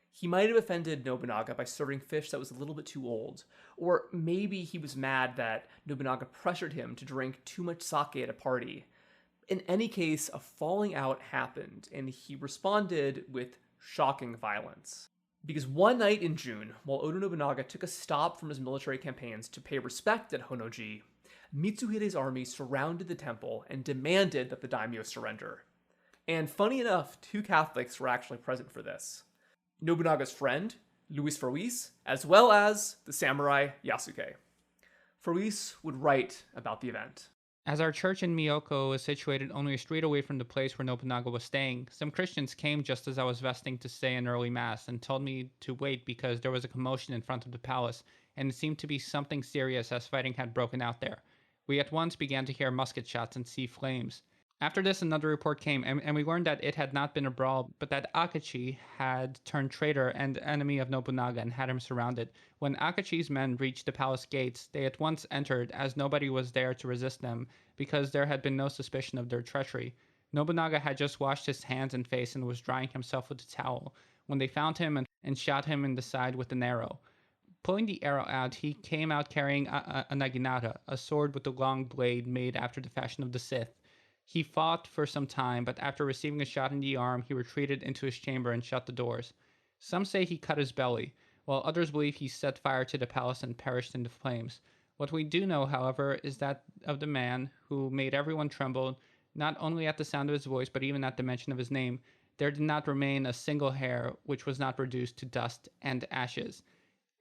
He might have offended Nobunaga by serving fish that was a little bit too old, or maybe he was mad that Nobunaga pressured him to drink too much sake at a party. In any case, a falling out happened, and he responded with shocking violence. Because one night in June, while Oda Nobunaga took a stop from his military campaigns to pay respect at Honnoji, Mitsuhide's army surrounded the temple and demanded that the daimyo surrender. And funny enough, 2 Catholics were actually present for this. Nobunaga's friend, Louis Frouis, as well as the samurai Yasuke. Frouis would write about the event. As our church in Miyoko is situated only a street away from the place where Nobunaga was staying, some Christians came just as I was vesting to say an early mass and told me to wait because there was a commotion in front of the palace, and it seemed to be something serious as fighting had broken out there. We at once began to hear musket shots and see flames. After this, another report came, and we learned that it had not been a brawl, but that Akechi had turned traitor and enemy of Nobunaga and had him surrounded. When Akechi's men reached the palace gates, they at once entered, as nobody was there to resist them, because there had been no suspicion of their treachery. Nobunaga had just washed his hands and face and was drying himself with a towel, when they found him and shot him in the side with an arrow. Pulling the arrow out, he came out carrying a naginata, a sword with a long blade made after the fashion of the Sith. He fought for some time, but after receiving a shot in the arm, he retreated into his chamber and shut the doors. Some say he cut his belly, while others believe he set fire to the palace and perished in the flames. What we do know, however, is that of the man who made everyone tremble, not only at the sound of his voice, but even at the mention of his name, there did not remain a single hair which was not reduced to dust and ashes.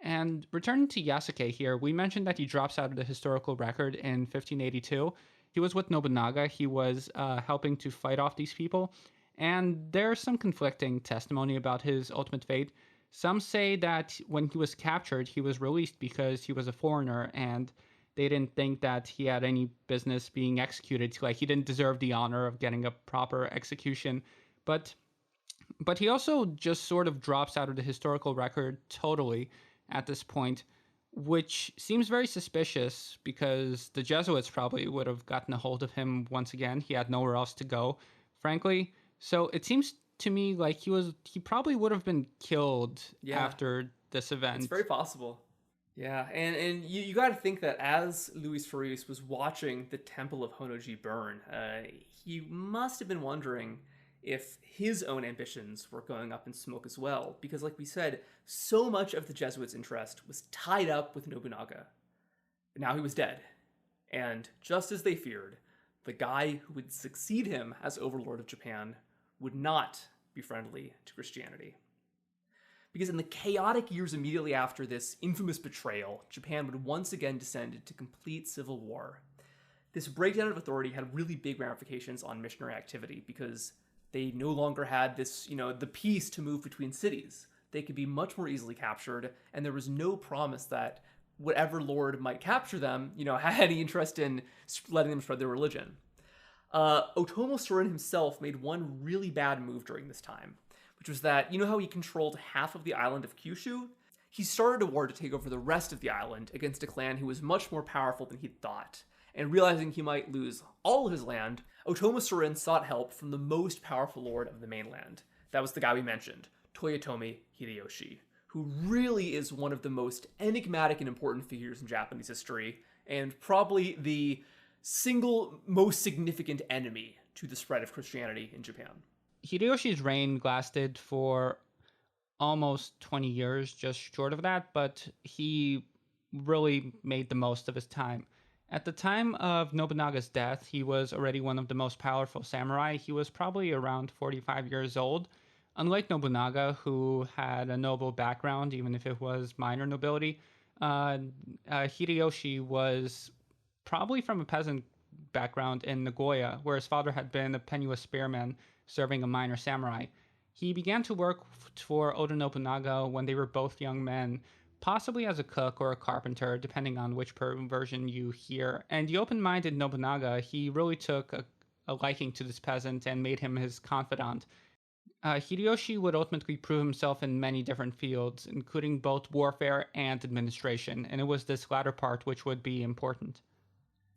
And returning to Yasuke here, we mentioned that he drops out of the historical record in 1582. He was with Nobunaga. He was helping to fight off these people. And there's some conflicting testimony about his ultimate fate. Some say that when he was captured, he was released because he was a foreigner and they didn't think that he had any business being executed. Like, he didn't deserve the honor of getting a proper execution. But he also just sort of drops out of the historical record totally at this point, which seems very suspicious because the Jesuits probably would have gotten a hold of him once again. He had nowhere else to go, frankly. So it seems to me like he probably would have been killed after this event. It's very possible. Yeah, and you got to think that as Louis Frouis was watching the Temple of Honnoji burn, he must have been wondering if his own ambitions were going up in smoke as well, because like we said, so much of the Jesuits' interest was tied up with Nobunaga. But now he was dead, and just as they feared, the guy who would succeed him as overlord of Japan would not be friendly to Christianity. Because in the chaotic years immediately after this infamous betrayal, Japan would once again descend into complete civil war. This breakdown of authority had really big ramifications on missionary activity because they no longer had this, the peace to move between cities. They could be much more easily captured, and there was no promise that whatever lord might capture them, had any interest in letting them spread their religion. Otomo Sorin himself made one really bad move during this time, which was that, how he controlled half of the island of Kyushu? He started a war to take over the rest of the island against a clan who was much more powerful than he'd thought. And realizing he might lose all of his land, Otomo Sorin sought help from the most powerful lord of the mainland. That was the guy we mentioned, Toyotomi Hideyoshi, who really is one of the most enigmatic and important figures in Japanese history, and probably the single most significant enemy to the spread of Christianity in Japan. Hideyoshi's reign lasted for almost 20 years, just short of that, but he really made the most of his time. At the time of Nobunaga's death, he was already one of the most powerful samurai. He was probably around 45 years old. Unlike Nobunaga, who had a noble background, even if it was minor nobility, uh, Hideyoshi was probably from a peasant background in Nagoya, where his father had been a penniless spearman serving a minor samurai. He began to work for Oda Nobunaga when they were both young men, possibly as a cook or a carpenter, depending on which version you hear. And the open minded Nobunaga, he really took a liking to this peasant and made him his confidant. Hideyoshi would ultimately prove himself in many different fields, including both warfare and administration, and it was this latter part which would be important.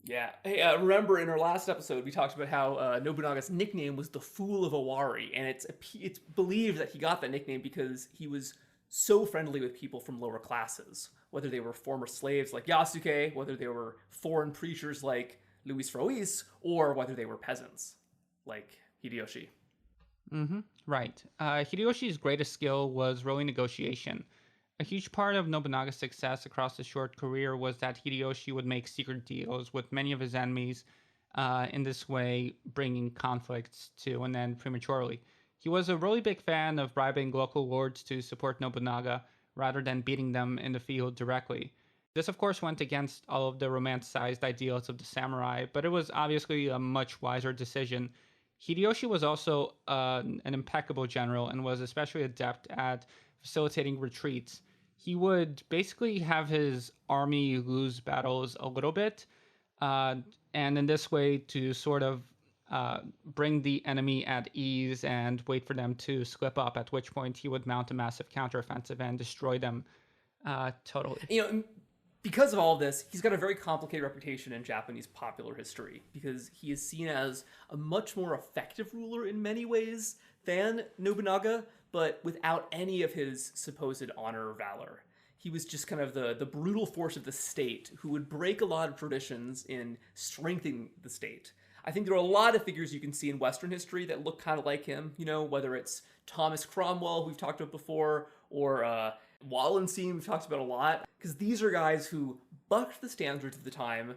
Yeah. Hey, remember in our last episode, we talked about how Nobunaga's nickname was the Fool of Owari, and it's believed that he got that nickname because he was so friendly with people from lower classes, whether they were former slaves like Yasuke, whether they were foreign preachers like Luis Frois, or whether they were peasants like Hideyoshi. Right. Hideyoshi's greatest skill was really negotiation. A huge part of Nobunaga's success across his short career was that Hideyoshi would make secret deals with many of his enemies, in this way, bringing conflicts to an end prematurely. He was a really big fan of bribing local lords to support Nobunaga rather than beating them in the field directly. This, of course, went against all of the romanticized ideals of the samurai, but it was obviously a much wiser decision. Hideyoshi was also an impeccable general and was especially adept at facilitating retreats. He would basically have his army lose battles a little bit, uh, and in this way to sort of bring the enemy at ease and wait for them to slip up, at which point he would mount a massive counteroffensive and destroy them totally. Because of all this, he's got a very complicated reputation in Japanese popular history because he is seen as a much more effective ruler in many ways than Nobunaga, but without any of his supposed honor or valor. He was just kind of the brutal force of the state who would break a lot of traditions in strengthening the state. I think there are a lot of figures you can see in Western history that look kind of like him, whether it's Thomas Cromwell, who we've talked about before, or Wallenstein, we've talked about a lot, because these are guys who bucked the standards of the time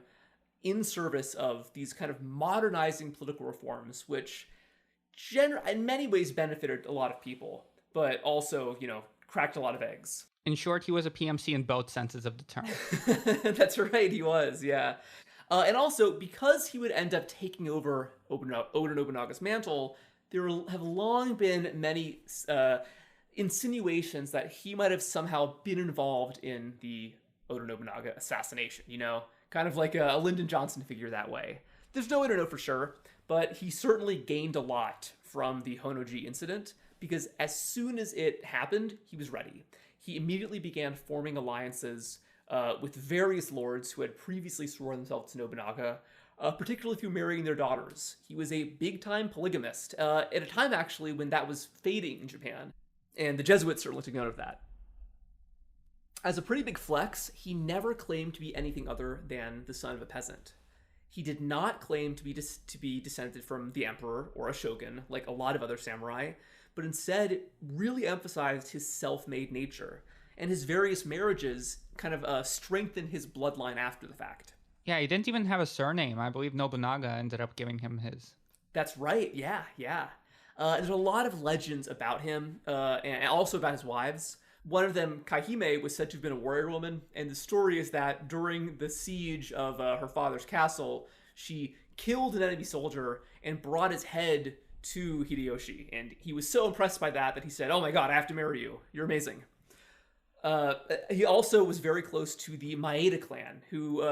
in service of these kind of modernizing political reforms, which in many ways benefited a lot of people, but also, cracked a lot of eggs. In short, he was a PMC in both senses of the term. That's right, he was, yeah. And also, because he would end up taking over Oda Nobunaga's mantle, there have long been many insinuations that he might have somehow been involved in the Oda Nobunaga assassination, kind of like a Lyndon Johnson figure that way. There's no way to know for sure, but he certainly gained a lot from the Honoji incident because as soon as it happened, he was ready. He immediately began forming alliances with various lords who had previously sworn themselves to Nobunaga, particularly through marrying their daughters. He was a big-time polygamist, at a time actually when that was fading in Japan, and the Jesuits certainly took note of that. As a pretty big flex, he never claimed to be anything other than the son of a peasant. He did not claim to be descended from the emperor or a shogun, like a lot of other samurai, but instead really emphasized his self-made nature, and his various marriages kind of strengthened his bloodline after the fact. Yeah, he didn't even have a surname. I believe Nobunaga ended up giving him his. That's right, yeah. There's a lot of legends about him, and also about his wives. One of them, Kaihime, was said to have been a warrior woman, and the story is that during the siege of her father's castle, she killed an enemy soldier and brought his head to Hideyoshi, and he was so impressed by that he said, "Oh my god, I have to marry you. You're amazing." He also was very close to the Maeda clan, who,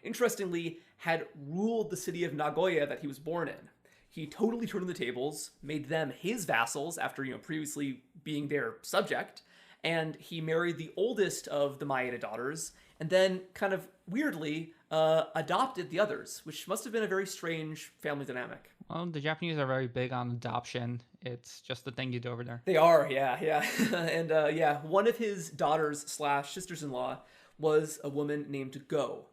interestingly, had ruled the city of Nagoya that he was born in. He totally turned the tables, made them his vassals after, previously being their subject, and he married the oldest of the Maeda daughters, and then, kind of weirdly, adopted the others, which must have been a very strange family dynamic. Well, the Japanese are very big on adoption. It's just the thing you do over there. They are, yeah. And one of his daughters / sisters-in-law was a woman named Go.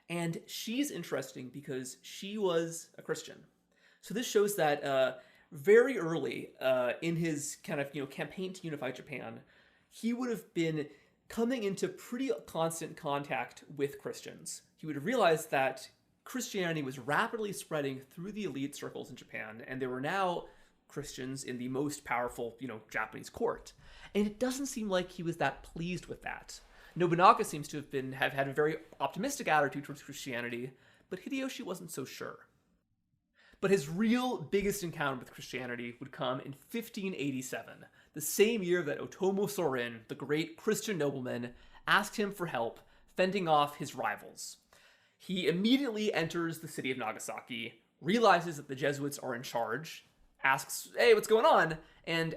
And she's interesting because she was a Christian. So this shows that very early in his kind of, campaign to unify Japan, he would have been coming into pretty constant contact with Christians. He would have realized that Christianity was rapidly spreading through the elite circles in Japan, and there were now Christians in the most powerful, Japanese court. And it doesn't seem like he was that pleased with that. Nobunaga seems to have had a very optimistic attitude towards Christianity, but Hideyoshi wasn't so sure. But his real biggest encounter with Christianity would come in 1587, the same year that Otomo Sorin, the great Christian nobleman, asked him for help fending off his rivals. He immediately enters the city of Nagasaki, realizes that the Jesuits are in charge, asks, hey, what's going on? And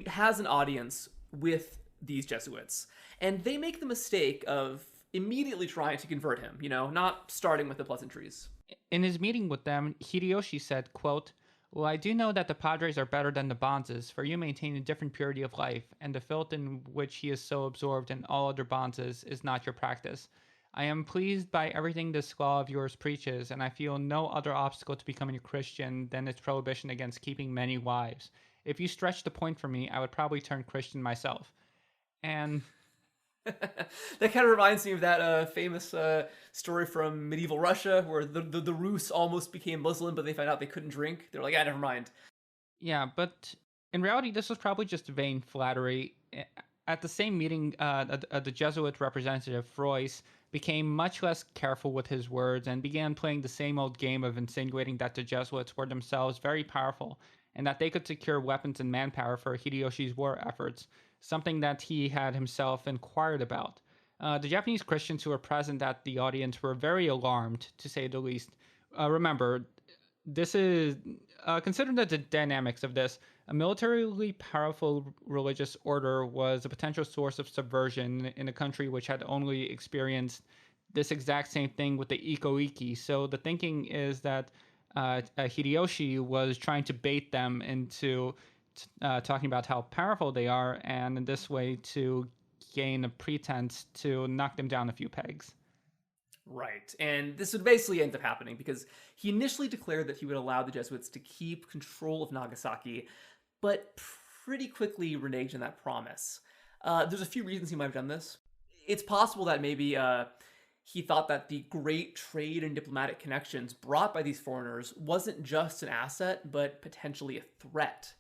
has an audience with these Jesuits. And they make the mistake of immediately trying to convert him, not starting with the pleasantries. In his meeting with them, Hideyoshi said, quote, "Well, I do know that the Padres are better than the Bonzes, for you maintain a different purity of life, and the filth in which he is so absorbed in all other Bonzes is not your practice. I am pleased by everything this law of yours preaches, and I feel no other obstacle to becoming a Christian than its prohibition against keeping many wives. If you stretch the point for me, I would probably turn Christian myself." And that kind of reminds me of that famous story from medieval Russia where the Rus almost became Muslim, but they found out they couldn't drink. They're like, never mind. Yeah, but in reality, this was probably just vain flattery. At the same meeting, the Jesuit representative, Frois, became much less careful with his words and began playing the same old game of insinuating that the Jesuits were themselves very powerful and that they could secure weapons and manpower for Hideyoshi's war efforts, something that he had himself inquired about. The Japanese Christians who were present at the audience were very alarmed, to say the least. Remember, this is consider the dynamics of this. A militarily powerful religious order was a potential source of subversion in a country which had only experienced this exact same thing with the Iko-Iki. So the thinking is that Hideyoshi was trying to bait them into talking about how powerful they are, and in this way to gain a pretense to knock them down a few pegs. Right, and this would basically end up happening because he initially declared that he would allow the Jesuits to keep control of Nagasaki, but pretty quickly reneged on that promise. There's a few reasons he might have done this. It's possible that maybe he thought that the great trade and diplomatic connections brought by these foreigners wasn't just an asset, but potentially a threat.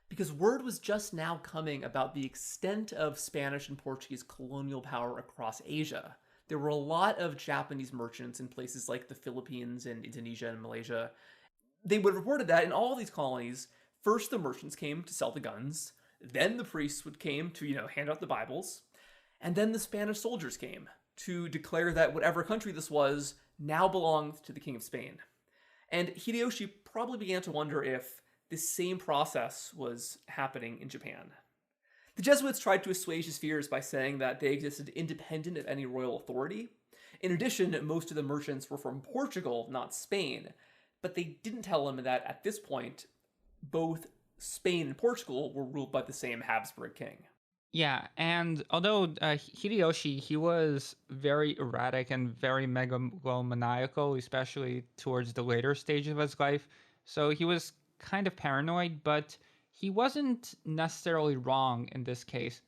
Because word was just now coming about the extent of Spanish and Portuguese colonial power across Asia. There were a lot of Japanese merchants in places like the Philippines and Indonesia and Malaysia. They would have reported that in all of these colonies, first the merchants came to sell the guns, then the priests came to, hand out the Bibles, and then the Spanish soldiers came to declare that whatever country this was now belonged to the King of Spain. And Hideyoshi probably began to wonder if this same process was happening in Japan. The Jesuits tried to assuage his fears by saying that they existed independent of any royal authority. In addition, most of the merchants were from Portugal, not Spain, but they didn't tell him that at this point, both Spain and Portugal were ruled by the same Habsburg king. Yeah, and although Hideyoshi, he was very erratic and very megalomaniacal, especially towards the later stage of his life, so he was kind of paranoid, but he wasn't necessarily wrong in this case.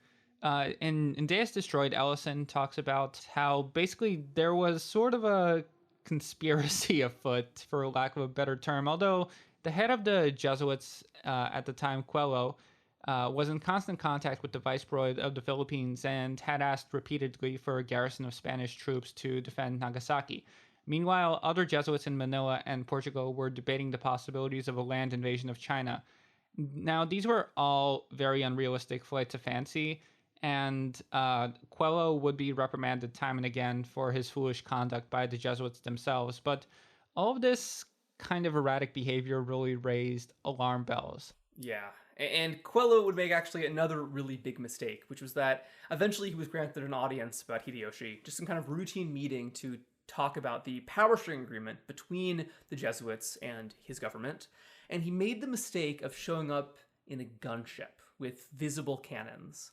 In Deus Destroyed, Ellison talks about how basically there was sort of a conspiracy afoot, for lack of a better term, although the head of the Jesuits at the time, Coelho, was in constant contact with the Viceroy of the Philippines and had asked repeatedly for a garrison of Spanish troops to defend Nagasaki. Meanwhile, other Jesuits in Manila and Portugal were debating the possibilities of a land invasion of China. Now, these were all very unrealistic flights of fancy, and Coelho would be reprimanded time and again for his foolish conduct by the Jesuits themselves, but all of this kind of erratic behavior really raised alarm bells. Yeah, and Coelho would make actually another really big mistake, which was that eventually he was granted an audience about Hideyoshi, just some kind of routine meeting to talk about the power sharing agreement between the Jesuits and his government, and he made the mistake of showing up in a gunship with visible cannons.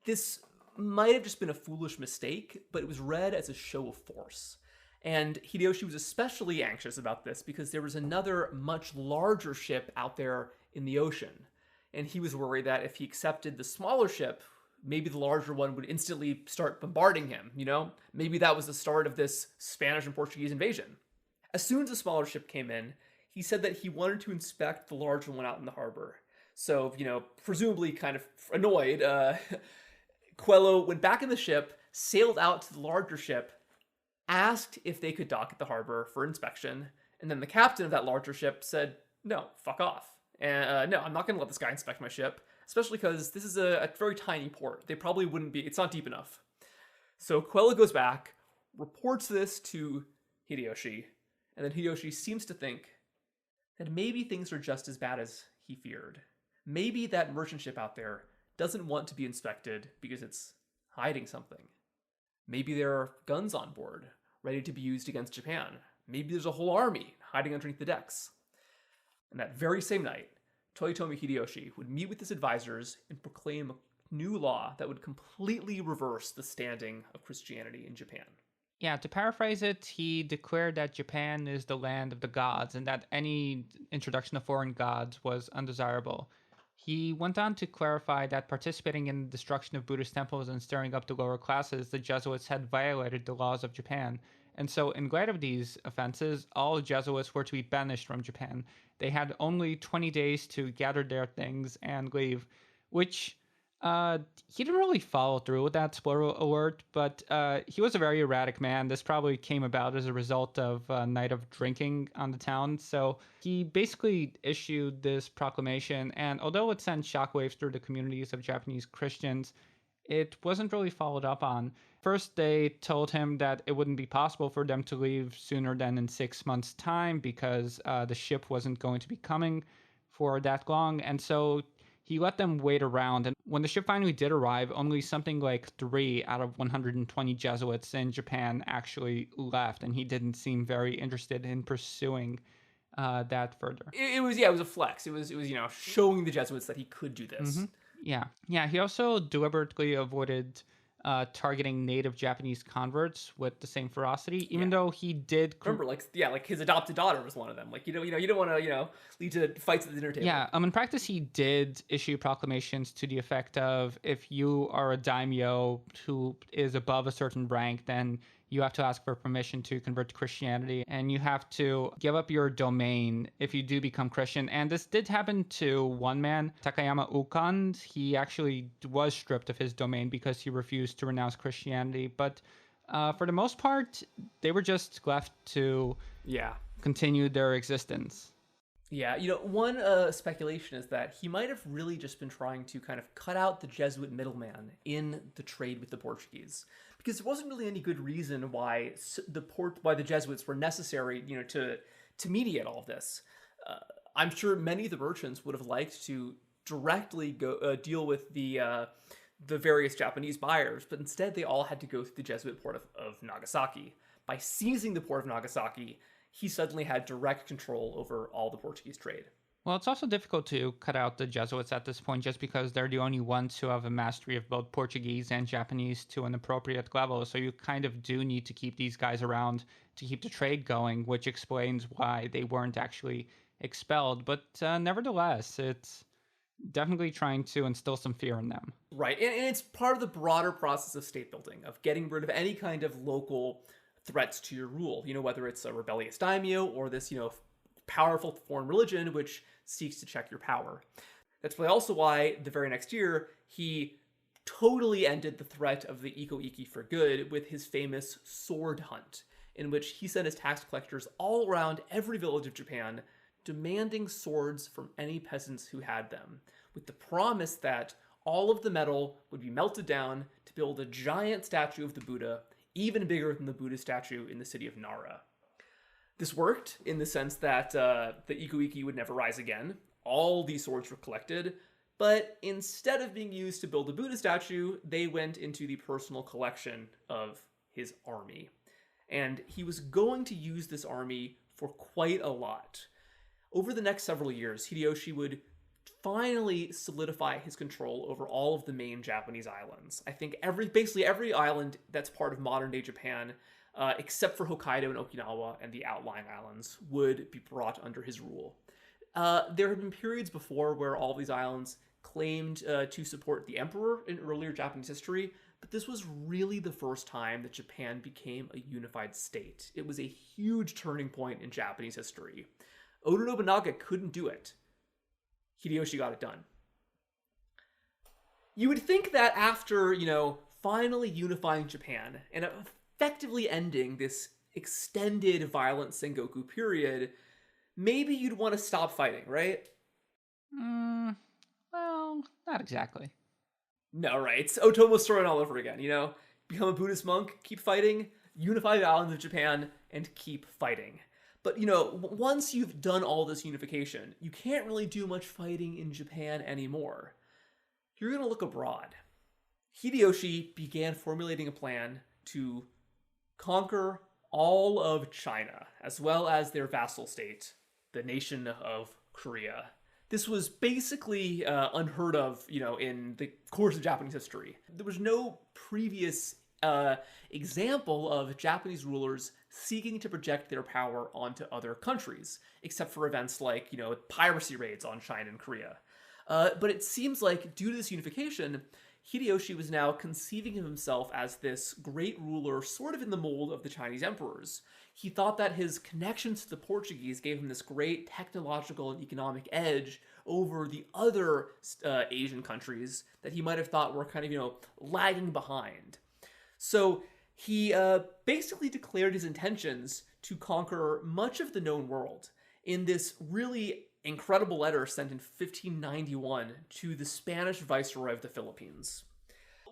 This might have just been a foolish mistake, but it was read as a show of force. And Hideyoshi was especially anxious about this because there was another much larger ship out there in the ocean. And he was worried that if he accepted the smaller ship, maybe the larger one would instantly start bombarding him, Maybe that was the start of this Spanish and Portuguese invasion. As soon as the smaller ship came in, he said that he wanted to inspect the larger one out in the harbor. So, presumably kind of annoyed, Coelho went back in the ship, sailed out to the larger ship, asked if they could dock at the harbor for inspection, and then the captain of that larger ship said, no, fuck off. And no, I'm not going to let this guy inspect my ship, especially because this is a very tiny port. They probably wouldn't be, it's not deep enough. So Coelho goes back, reports this to Hideyoshi, and then Hideyoshi seems to think that maybe things are just as bad as he feared. Maybe that merchant ship out there doesn't want to be inspected because it's hiding something. Maybe there are guns on board, ready to be used against Japan. Maybe there's a whole army hiding underneath the decks. And that very same night, Toyotomi Hideyoshi would meet with his advisors and proclaim a new law that would completely reverse the standing of Christianity in Japan. Yeah, to paraphrase it, he declared that Japan is the land of the gods and that any introduction of foreign gods was undesirable. He went on to clarify that participating in the destruction of Buddhist temples and stirring up the lower classes, the Jesuits had violated the laws of Japan. And so, in light of these offenses, all Jesuits were to be banished from Japan. They had only 20 days to gather their things and leave, which he didn't really follow through with that, spoiler alert, but he was a very erratic man. This probably came about as a result of a night of drinking on the town. So he basically issued this proclamation, and although it sent shockwaves through the communities of Japanese Christians, it wasn't really followed up on. First, they told him that it wouldn't be possible for them to leave sooner than in 6 months' time because the ship wasn't going to be coming for that long. And so he let them wait around, and when the ship finally did arrive, only something like 3 out of 120 Jesuits in Japan actually left, and he didn't seem very interested in pursuing that further. It was a flex. It was showing the Jesuits that he could do this. Mm-hmm. Yeah. He also deliberately avoided targeting native Japanese converts with the same ferocity, even though he did. Remember, like his adopted daughter was one of them. Like you don't want to lead to fights at the dinner table. Yeah. In practice, he did issue proclamations to the effect of, if you are a daimyo who is above a certain rank, then you have to ask for permission to convert to Christianity, and you have to give up your domain if you do become Christian. And this did happen to one man, Takayama Ukon. He actually was stripped of his domain because he refused to renounce Christianity. But for the most part, they were just left to continue their existence. Yeah, one speculation is that he might have really just been trying to kind of cut out the Jesuit middleman in the trade with the Portuguese, because there wasn't really any good reason why the Jesuits were necessary, to mediate all of this. I'm sure many of the merchants would have liked to directly go deal with the various Japanese buyers, but instead they all had to go through the Jesuit port of Nagasaki. By seizing the port of Nagasaki, he suddenly had direct control over all the Portuguese trade. Well, it's also difficult to cut out the Jesuits at this point just because they're the only ones who have a mastery of both Portuguese and Japanese to an appropriate level. So you kind of do need to keep these guys around to keep the trade going, which explains why they weren't actually expelled. But nevertheless, it's definitely trying to instill some fear in them. Right, and it's part of the broader process of state building, of getting rid of any kind of local threats to your rule, whether it's a rebellious daimyo or this, powerful foreign religion which seeks to check your power. That's also why the very next year he totally ended the threat of the iko-iki for good with his famous sword hunt, in which he sent his tax collectors all around every village of Japan demanding swords from any peasants who had them, with the promise that all of the metal would be melted down to build a giant statue of the Buddha, even bigger than the Buddha statue in the city of Nara. This worked in the sense that the iko-iki would never rise again. All these swords were collected, but instead of being used to build a Buddha statue, they went into the personal collection of his army. And he was going to use this army for quite a lot. Over the next several years, Hideyoshi would finally solidify his control over all of the main Japanese islands. I think basically every island that's part of modern-day Japan, except for Hokkaido and Okinawa and the outlying islands, would be brought under his rule. There had been periods before where all these islands claimed to support the emperor in earlier Japanese history, But this was really the first time that Japan became a unified state. It was a huge turning point in Japanese history. Oda Nobunaga couldn't do it. Hideyoshi got it done. You would think that after, finally unifying Japan and effectively ending this extended violent Sengoku period, maybe you'd want to stop fighting, right? Well, not exactly. No, right? It's Otomo's story all over again, Become a Buddhist monk, keep fighting, unify the islands of Japan, and keep fighting. But, once you've done all this unification, you can't really do much fighting in Japan anymore. You're going to look abroad. Hideyoshi began formulating a plan to conquer all of China, as well as their vassal state, the nation of Korea. This was basically unheard of, in the course of Japanese history. There was no previous example of Japanese rulers seeking to project their power onto other countries, except for events like, piracy raids on China and Korea. But it seems like, due to this unification, Hideyoshi was now conceiving of himself as this great ruler sort of in the mold of the Chinese emperors. He thought that his connections to the Portuguese gave him this great technological and economic edge over the other Asian countries that he might have thought were kind of, lagging behind. So he basically declared his intentions to conquer much of the known world in this really incredible letter sent in 1591 to the Spanish viceroy of the Philippines.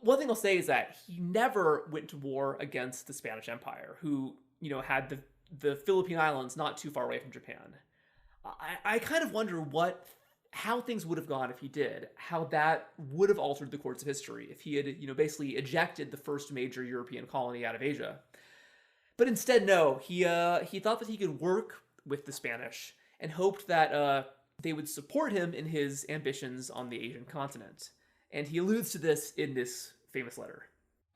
One thing I'll say is that he never went to war against the Spanish Empire, who, had the Philippine Islands not too far away from Japan. I kind of wonder how things would have gone if he did, how that would have altered the course of history if he had, basically ejected the first major European colony out of Asia. But instead, no, he thought that he could work with the Spanish and hoped that they would support him in his ambitions on the Asian continent. And he alludes to this in this famous letter.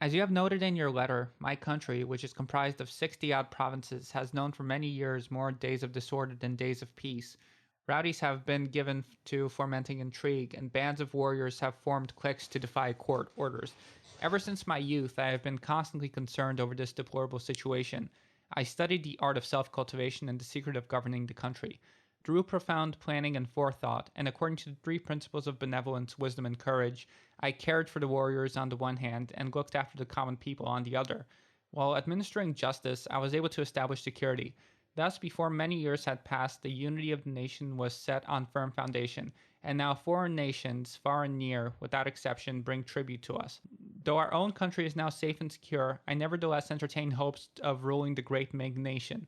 As you have noted in your letter, my country, which is comprised of 60-odd provinces, has known for many years more days of disorder than days of peace. Rowdies have been given to fomenting intrigue, and bands of warriors have formed cliques to defy court orders. Ever since my youth, I have been constantly concerned over this deplorable situation. I studied the art of self-cultivation and the secret of governing the country. Through profound planning and forethought, and according to the 3 principles of benevolence, wisdom, and courage, I cared for the warriors on the one hand and looked after the common people on the other. While administering justice, I was able to establish security. Thus, before many years had passed, the unity of the nation was set on firm foundation, and now foreign nations, far and near, without exception, bring tribute to us. Though our own country is now safe and secure, I nevertheless entertain hopes of ruling the great Ming nation.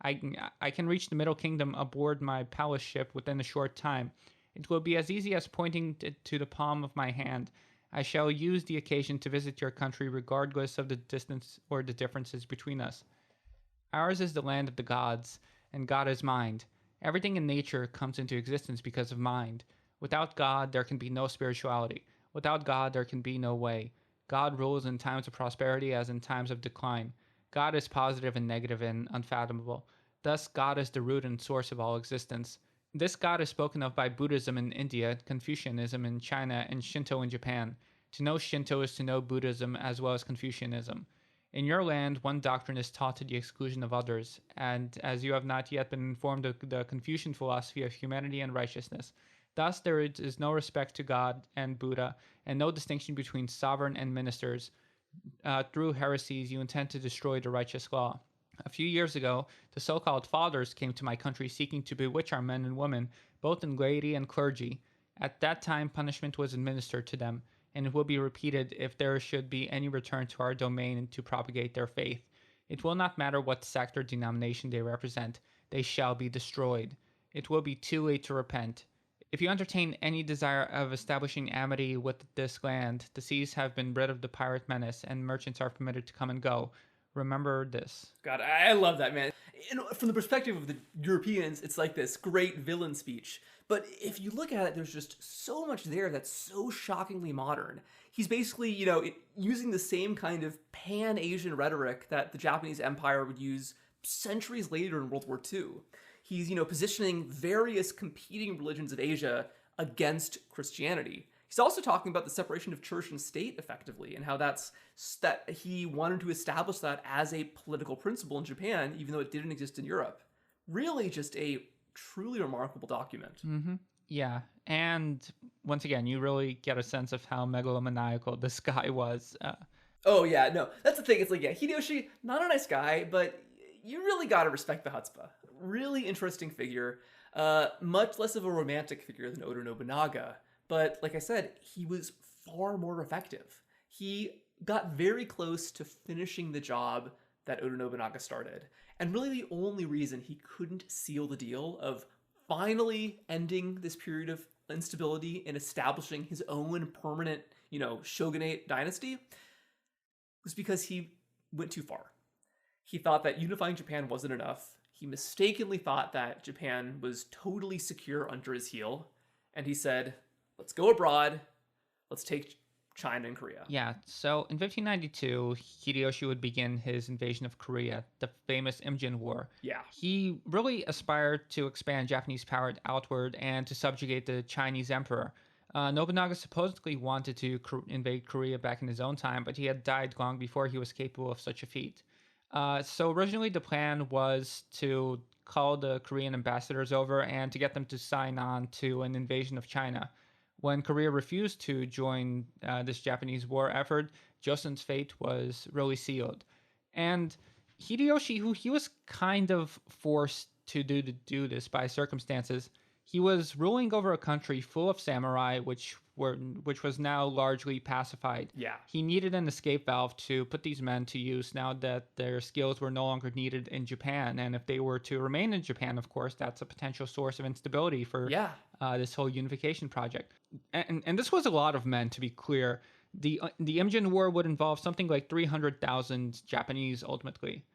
I can reach the Middle Kingdom aboard my palace ship within a short time. It will be as easy as pointing to the palm of my hand. I shall use the occasion to visit your country regardless of the distance or the differences between us. Ours is the land of the gods, and God is mind. Everything in nature comes into existence because of mind. Without God, there can be no spirituality. Without God, there can be no way. God rules in times of prosperity as in times of decline. God is positive and negative and unfathomable. Thus, God is the root and source of all existence. This God is spoken of by Buddhism in India, Confucianism in China, and Shinto in Japan. To know Shinto is to know Buddhism as well as Confucianism. In your land, one doctrine is taught to the exclusion of others, and as you have not yet been informed of the Confucian philosophy of humanity and righteousness, thus there is no respect to God and Buddha, and no distinction between sovereign and ministers. Through heresies, you intend to destroy the righteous law. A few years ago, the so-called fathers came to my country seeking to bewitch our men and women, both in laity and clergy. At that time, punishment was administered to them, and it will be repeated if there should be any return to our domain to propagate their faith. It will not matter what sect or denomination they represent, they shall be destroyed. It will be too late to repent. If you entertain any desire of establishing amity with this land, the seas have been rid of the pirate menace, and merchants are permitted to come and go. Remember this. God, I love that, man. From the perspective of the Europeans, it's like this great villain speech. But if you look at it, there's just so much there that's so shockingly modern. He's basically, using the same kind of pan-Asian rhetoric that the Japanese Empire would use centuries later in World War II. He's, positioning various competing religions of Asia against Christianity. He's also talking about the separation of church and state effectively, and how that he wanted to establish that as a political principle in Japan, even though it didn't exist in Europe. Really, just a truly remarkable document. Mm-hmm. Yeah, and once again, you really get a sense of how megalomaniacal this guy was. Oh yeah, no, that's the thing. It's like, yeah, Hideyoshi, not a nice guy, but you really gotta respect the chutzpah. Really interesting figure. Much less of a romantic figure than Oda Nobunaga, but like I said, he was far more effective. He got very close to finishing the job that Oda Nobunaga started, and really the only reason he couldn't seal the deal of finally ending this period of instability and establishing his own permanent, shogunate dynasty was because he went too far. He thought that unifying Japan wasn't enough. He mistakenly thought that Japan was totally secure under his heel, and he said, let's go abroad, let's take China and Korea. Yeah, so in 1592, Hideyoshi would begin his invasion of Korea, the famous Imjin War. Yeah. He really aspired to expand Japanese power outward and to subjugate the Chinese emperor. Nobunaga supposedly wanted to invade Korea back in his own time, but he had died long before he was capable of such a feat. So originally the plan was to call the Korean ambassadors over and to get them to sign on to an invasion of China. When Korea refused to join this Japanese war effort, Joseon's fate was really sealed. And Hideyoshi, who he was kind of forced to do this by circumstances, he was ruling over a country full of samurai, which was now largely pacified. Yeah. He needed an escape valve to put these men to use now that their skills were no longer needed in Japan. And if they were to remain in Japan, of course, that's a potential source of instability for this whole unification project. And this was a lot of men, to be clear. The Imjin War would involve something like 300,000 Japanese ultimately.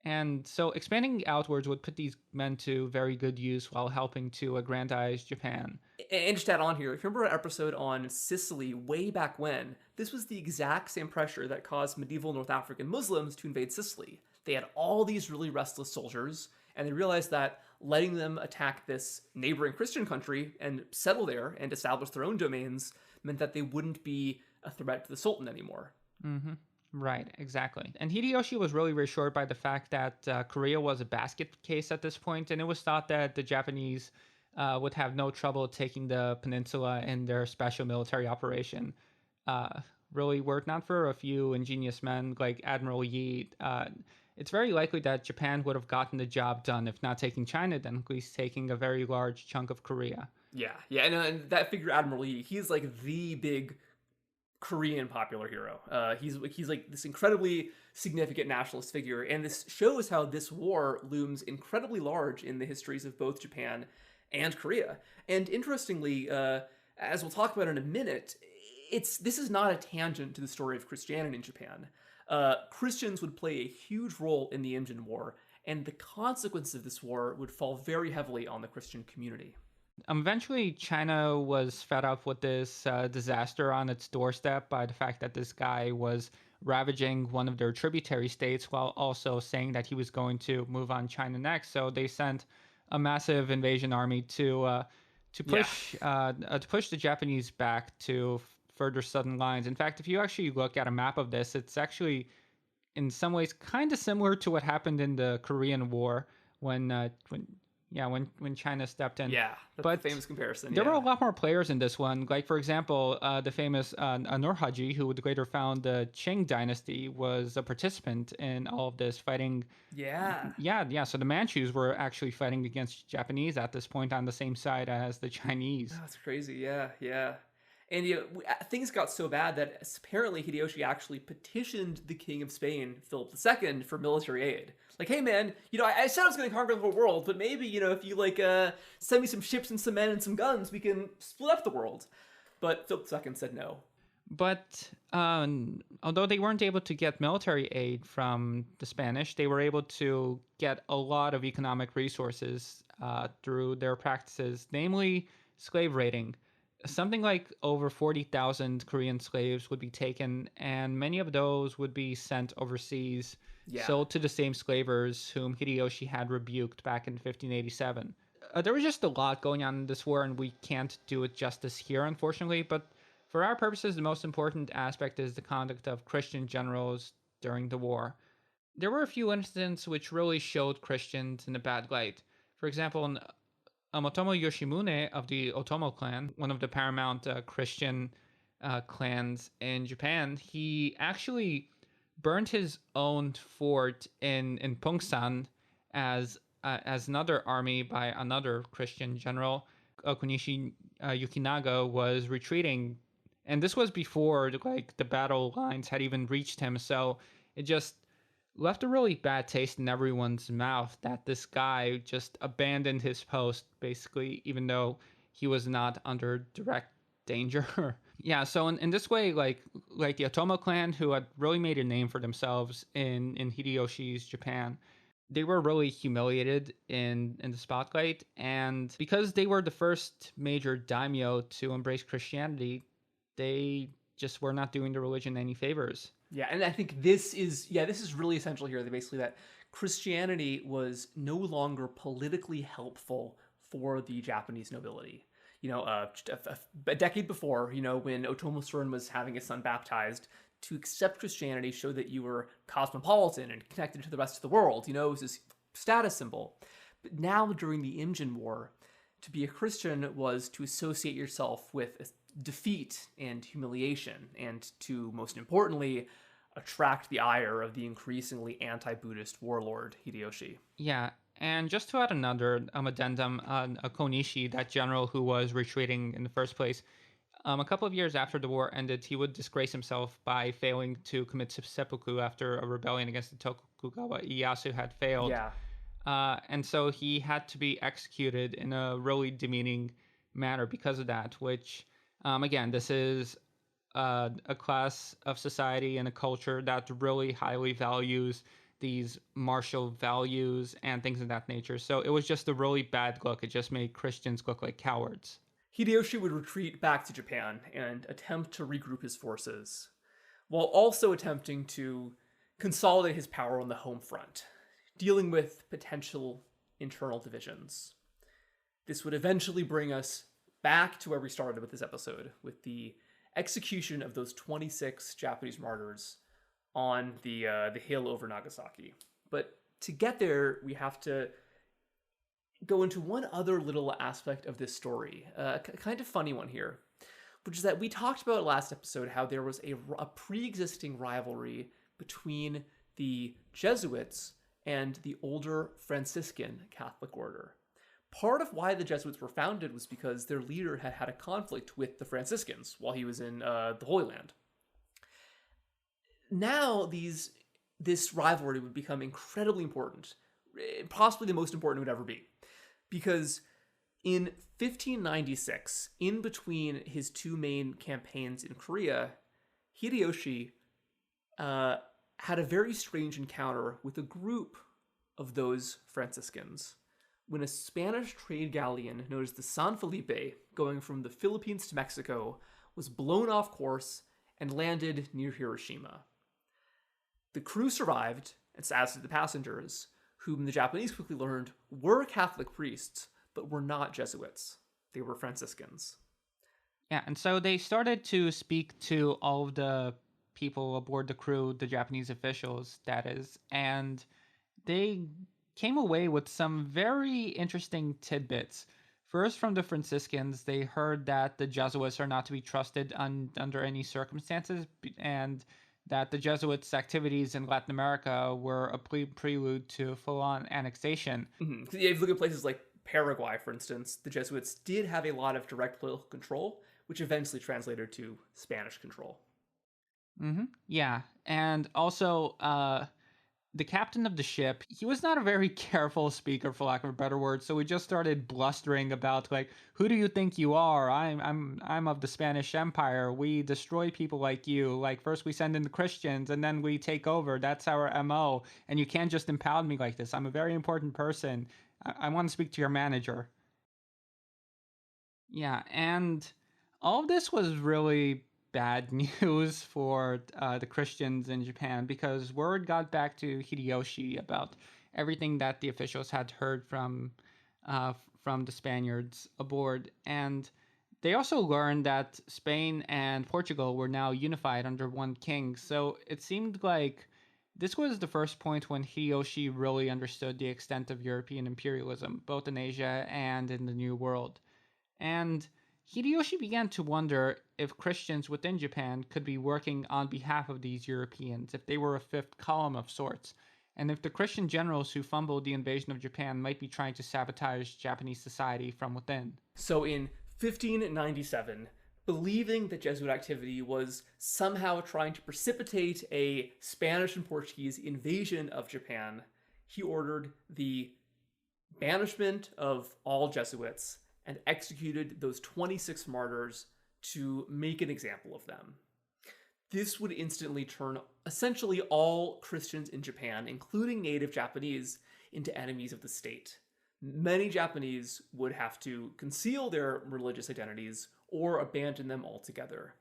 And so expanding outwards would put these men to very good use while helping to aggrandize Japan. And just to add on here, if you remember an episode on Sicily way back when, this was the exact same pressure that caused medieval North African Muslims to invade Sicily. They had all these really restless soldiers, and they realized that letting them attack this neighboring Christian country and settle there and establish their own domains meant that they wouldn't be a threat to the Sultan anymore. Mm-hmm. Right, exactly. And Hideyoshi was really reassured by the fact that Korea was a basket case at this point, and it was thought that the Japanese would have no trouble taking the peninsula in their special military operation. Really, were it not for a few ingenious men like Admiral Yi, it's very likely that Japan would have gotten the job done, if not taking China, then at least taking a very large chunk of Korea. Yeah, and that figure, Admiral Yi, he's like the big Korean popular hero. He's like this incredibly significant nationalist figure, and this shows how this war looms incredibly large in the histories of both Japan and Korea. And interestingly, as we'll talk about in a minute, this is not a tangent to the story of Christianity in Japan. Christians would play a huge role in the Imjin War, and the consequences of this war would fall very heavily on the Christian community. Eventually, China was fed up with this disaster on its doorstep by the fact that this guy was ravaging one of their tributary states while also saying that he was going to move on China next. So they sent a massive invasion army to push the Japanese back to further southern lines. In fact, if you actually look at a map of this, it's actually in some ways kind of similar to what happened in the Korean War when China stepped in. Yeah, that's the famous comparison. There were a lot more players in this one. Like, for example, the famous Nurhaji, who would later found the Qing dynasty, was a participant in all of this fighting. Yeah. So the Manchus were actually fighting against Japanese at this point on the same side as the Chinese. That's crazy. Yeah. And things got so bad that apparently Hideyoshi actually petitioned the King of Spain, Philip II, for military aid. Like, hey man, I said I was going to conquer the whole world, but maybe, if you send me some ships and some men and some guns, we can split up the world. But Philip II said no. But although they weren't able to get military aid from the Spanish, they were able to get a lot of economic resources through their practices, namely slave raiding. Something like over 40,000 Korean slaves would be taken, and many of those would be sent overseas, sold to the same slavers whom Hideyoshi had rebuked back in 1587. There was just a lot going on in this war, and we can't do it justice here, unfortunately, but For our purposes, the most important aspect is the conduct of Christian generals during the war. There were a few incidents which really showed Christians in a bad light. For example, Otomo Yoshimune of the Otomo clan, one of the paramount Christian clans in Japan, he actually burned his own fort in Pungsan as another army by another Christian general, Okunishi Yukinaga, was retreating, and this was before like the battle lines had even reached him. So it just left a really bad taste in everyone's mouth that this guy just abandoned his post, basically, even though he was not under direct danger. Yeah, so in this way, like the Otomo clan, who had really made a name for themselves in Hideyoshi's Japan, they were really humiliated in the spotlight, and because they were the first major daimyo to embrace Christianity, they just were not doing the religion any favors. Yeah, and I think this is really essential here. That basically that Christianity was no longer politically helpful for the Japanese nobility. Just a decade before, when Otomo-san was having his son baptized, to accept Christianity showed that you were cosmopolitan and connected to the rest of the world. It was this status symbol. But now, during the Imjin War, to be a Christian was to associate yourself with defeat and humiliation, and to, most importantly, attract the ire of the increasingly anti-Buddhist warlord Hideyoshi. Yeah, and just to add another addendum on Konishi, that general who was retreating in the first place, a couple of years after the war ended, he would disgrace himself by failing to commit seppuku after a rebellion against the Tokugawa Ieyasu had failed. Yeah. And so he had to be executed in a really demeaning manner because of that, which, again, this is a class of society and a culture that really highly values these martial values and things of that nature. So it was just a really bad look. It just made Christians look like cowards. Hideyoshi would retreat back to Japan and attempt to regroup his forces, while also attempting to consolidate his power on the home front, dealing with potential internal divisions. This would eventually bring us back to where we started with this episode, with the execution of those 26 Japanese martyrs on the hill over Nagasaki. But to get there, we have to go into one other little aspect of this story, a kind of funny one here, which is that we talked about last episode how there was a pre-existing rivalry between the Jesuits and the older Franciscan Catholic order. Part of why the Jesuits were founded was because their leader had had a conflict with the Franciscans while he was in the Holy Land. Now, this rivalry would become incredibly important, possibly the most important it would ever be, because in 1596, in between his two main campaigns in Korea, Hideyoshi had a very strange encounter with a group of those Franciscans when a Spanish trade galleon known as the San Felipe, going from the Philippines to Mexico, was blown off course and landed near Hiroshima. The crew survived, and as did the passengers, whom the Japanese quickly learned were Catholic priests, but were not Jesuits. They were Franciscans. Yeah, and so they started to speak to all of the people aboard the crew, the Japanese officials, that is, and they came away with some very interesting tidbits. First, from the Franciscans, they heard that the Jesuits are not to be trusted under any circumstances, and that the Jesuits' activities in Latin America were a prelude to full-on annexation. Mm-hmm. If you look at places like Paraguay, for instance, the Jesuits did have a lot of direct political control, which eventually translated to Spanish control. Mm-hmm. Yeah, and also the captain of the ship, he was not a very careful speaker, for lack of a better word. So we just started blustering about, like, who do you think you are? I'm of the Spanish Empire. We destroy people like you. Like, first we send in the Christians, and then we take over. That's our MO. And you can't just impound me like this. I'm a very important person. I want to speak to your manager. Yeah, and all of this was really bad news for the Christians in Japan, because word got back to Hideyoshi about everything that the officials had heard from the Spaniards aboard, and They also learned that Spain and Portugal were now unified under one king, so it seemed like this was the first point when Hideyoshi really understood the extent of European imperialism, both in Asia and in the New World. And Hideyoshi began to wonder if Christians within Japan could be working on behalf of these Europeans, if they were a fifth column of sorts, and if the Christian generals who fumbled the invasion of Japan might be trying to sabotage Japanese society from within. So in 1597, believing that Jesuit activity was somehow trying to precipitate a Spanish and Portuguese invasion of Japan, he ordered the banishment of all Jesuits and executed those 26 martyrs to make an example of them. This would instantly turn essentially all Christians in Japan, including native Japanese, into enemies of the state. Many Japanese would have to conceal their religious identities or abandon them altogether.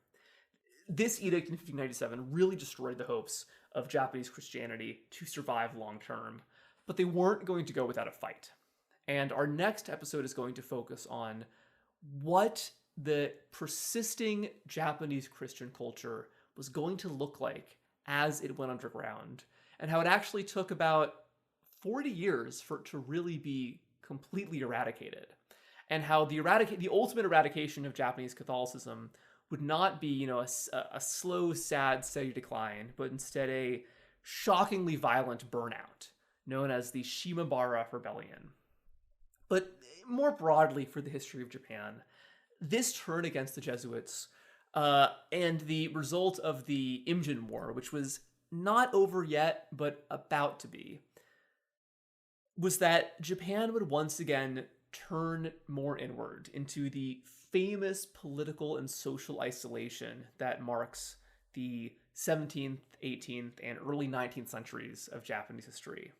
This edict in 1597 really destroyed the hopes of Japanese Christianity to survive long term, but they weren't going to go without a fight. And our next episode is going to focus on what the persisting Japanese Christian culture was going to look like as it went underground, and how it actually took about 40 years for it to really be completely eradicated, and how the ultimate eradication of Japanese Catholicism would not be, a slow, sad, steady decline, but instead a shockingly violent burnout, known as the Shimabara Rebellion. But more broadly for the history of Japan, this turn against the Jesuits and the result of the Imjin War, which was not over yet, but about to be, was that Japan would once again turn more inward into the famous political and social isolation that marks the 17th, 18th, and early 19th centuries of Japanese history.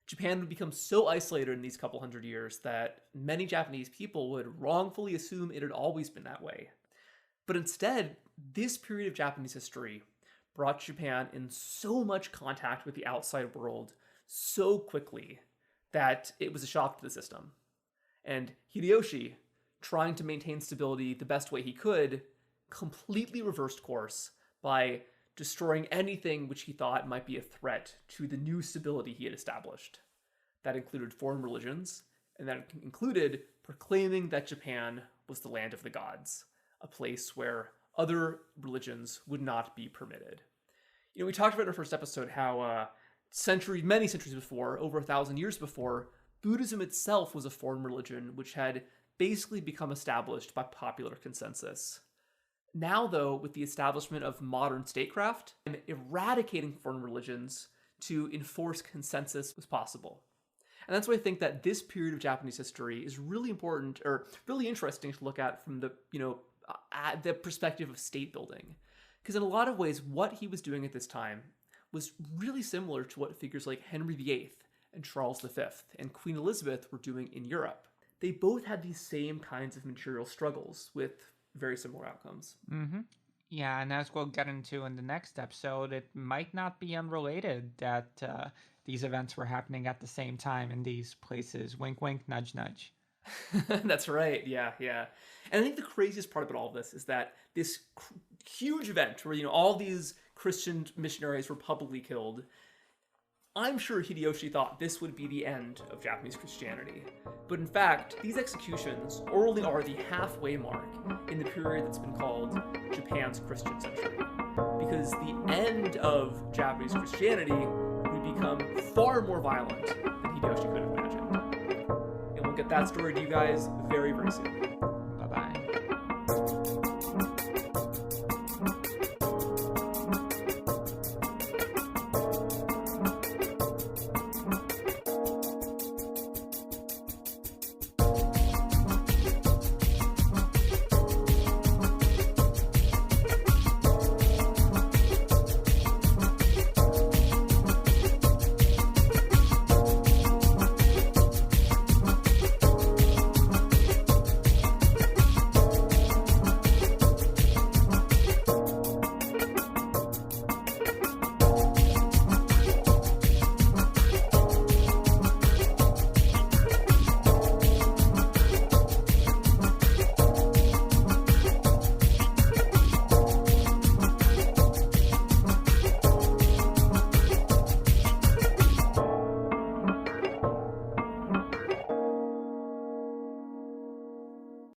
Japan would become so isolated in these couple hundred years that many Japanese people would wrongfully assume it had always been that way. But instead, this period of Japanese history brought Japan in so much contact with the outside world so quickly that it was a shock to the system. And Hideyoshi, trying to maintain stability the best way he could, completely reversed course by destroying anything which he thought might be a threat to the new stability he had established. That included foreign religions, and that included proclaiming that Japan was the land of the gods, a place where other religions would not be permitted. We talked about in our first episode how many centuries before, over 1,000 years before, Buddhism itself was a foreign religion which had basically become established by popular consensus. Now, though, with the establishment of modern statecraft and eradicating foreign religions to enforce consensus was possible. And that's why I think that this period of Japanese history is really important, or really interesting to look at from the perspective of state building. Because in a lot of ways, what he was doing at this time was really similar to what figures like Henry VIII and Charles V and Queen Elizabeth were doing in Europe. They both had these same kinds of material struggles with very similar outcomes. Mm-hmm. Yeah, and as we'll get into in the next episode, it might not be unrelated that these events were happening at the same time in these places. Wink, wink, nudge, nudge. That's right. Yeah. And I think the craziest part about all of this is that this huge event where, all these Christian missionaries were publicly killed, I'm sure Hideyoshi thought this would be the end of Japanese Christianity. But in fact, these executions only are the halfway mark in the period that's been called Japan's Christian century. Because the end of Japanese Christianity would become far more violent than Hideyoshi could have imagined. And we'll get that story to you guys very, very soon.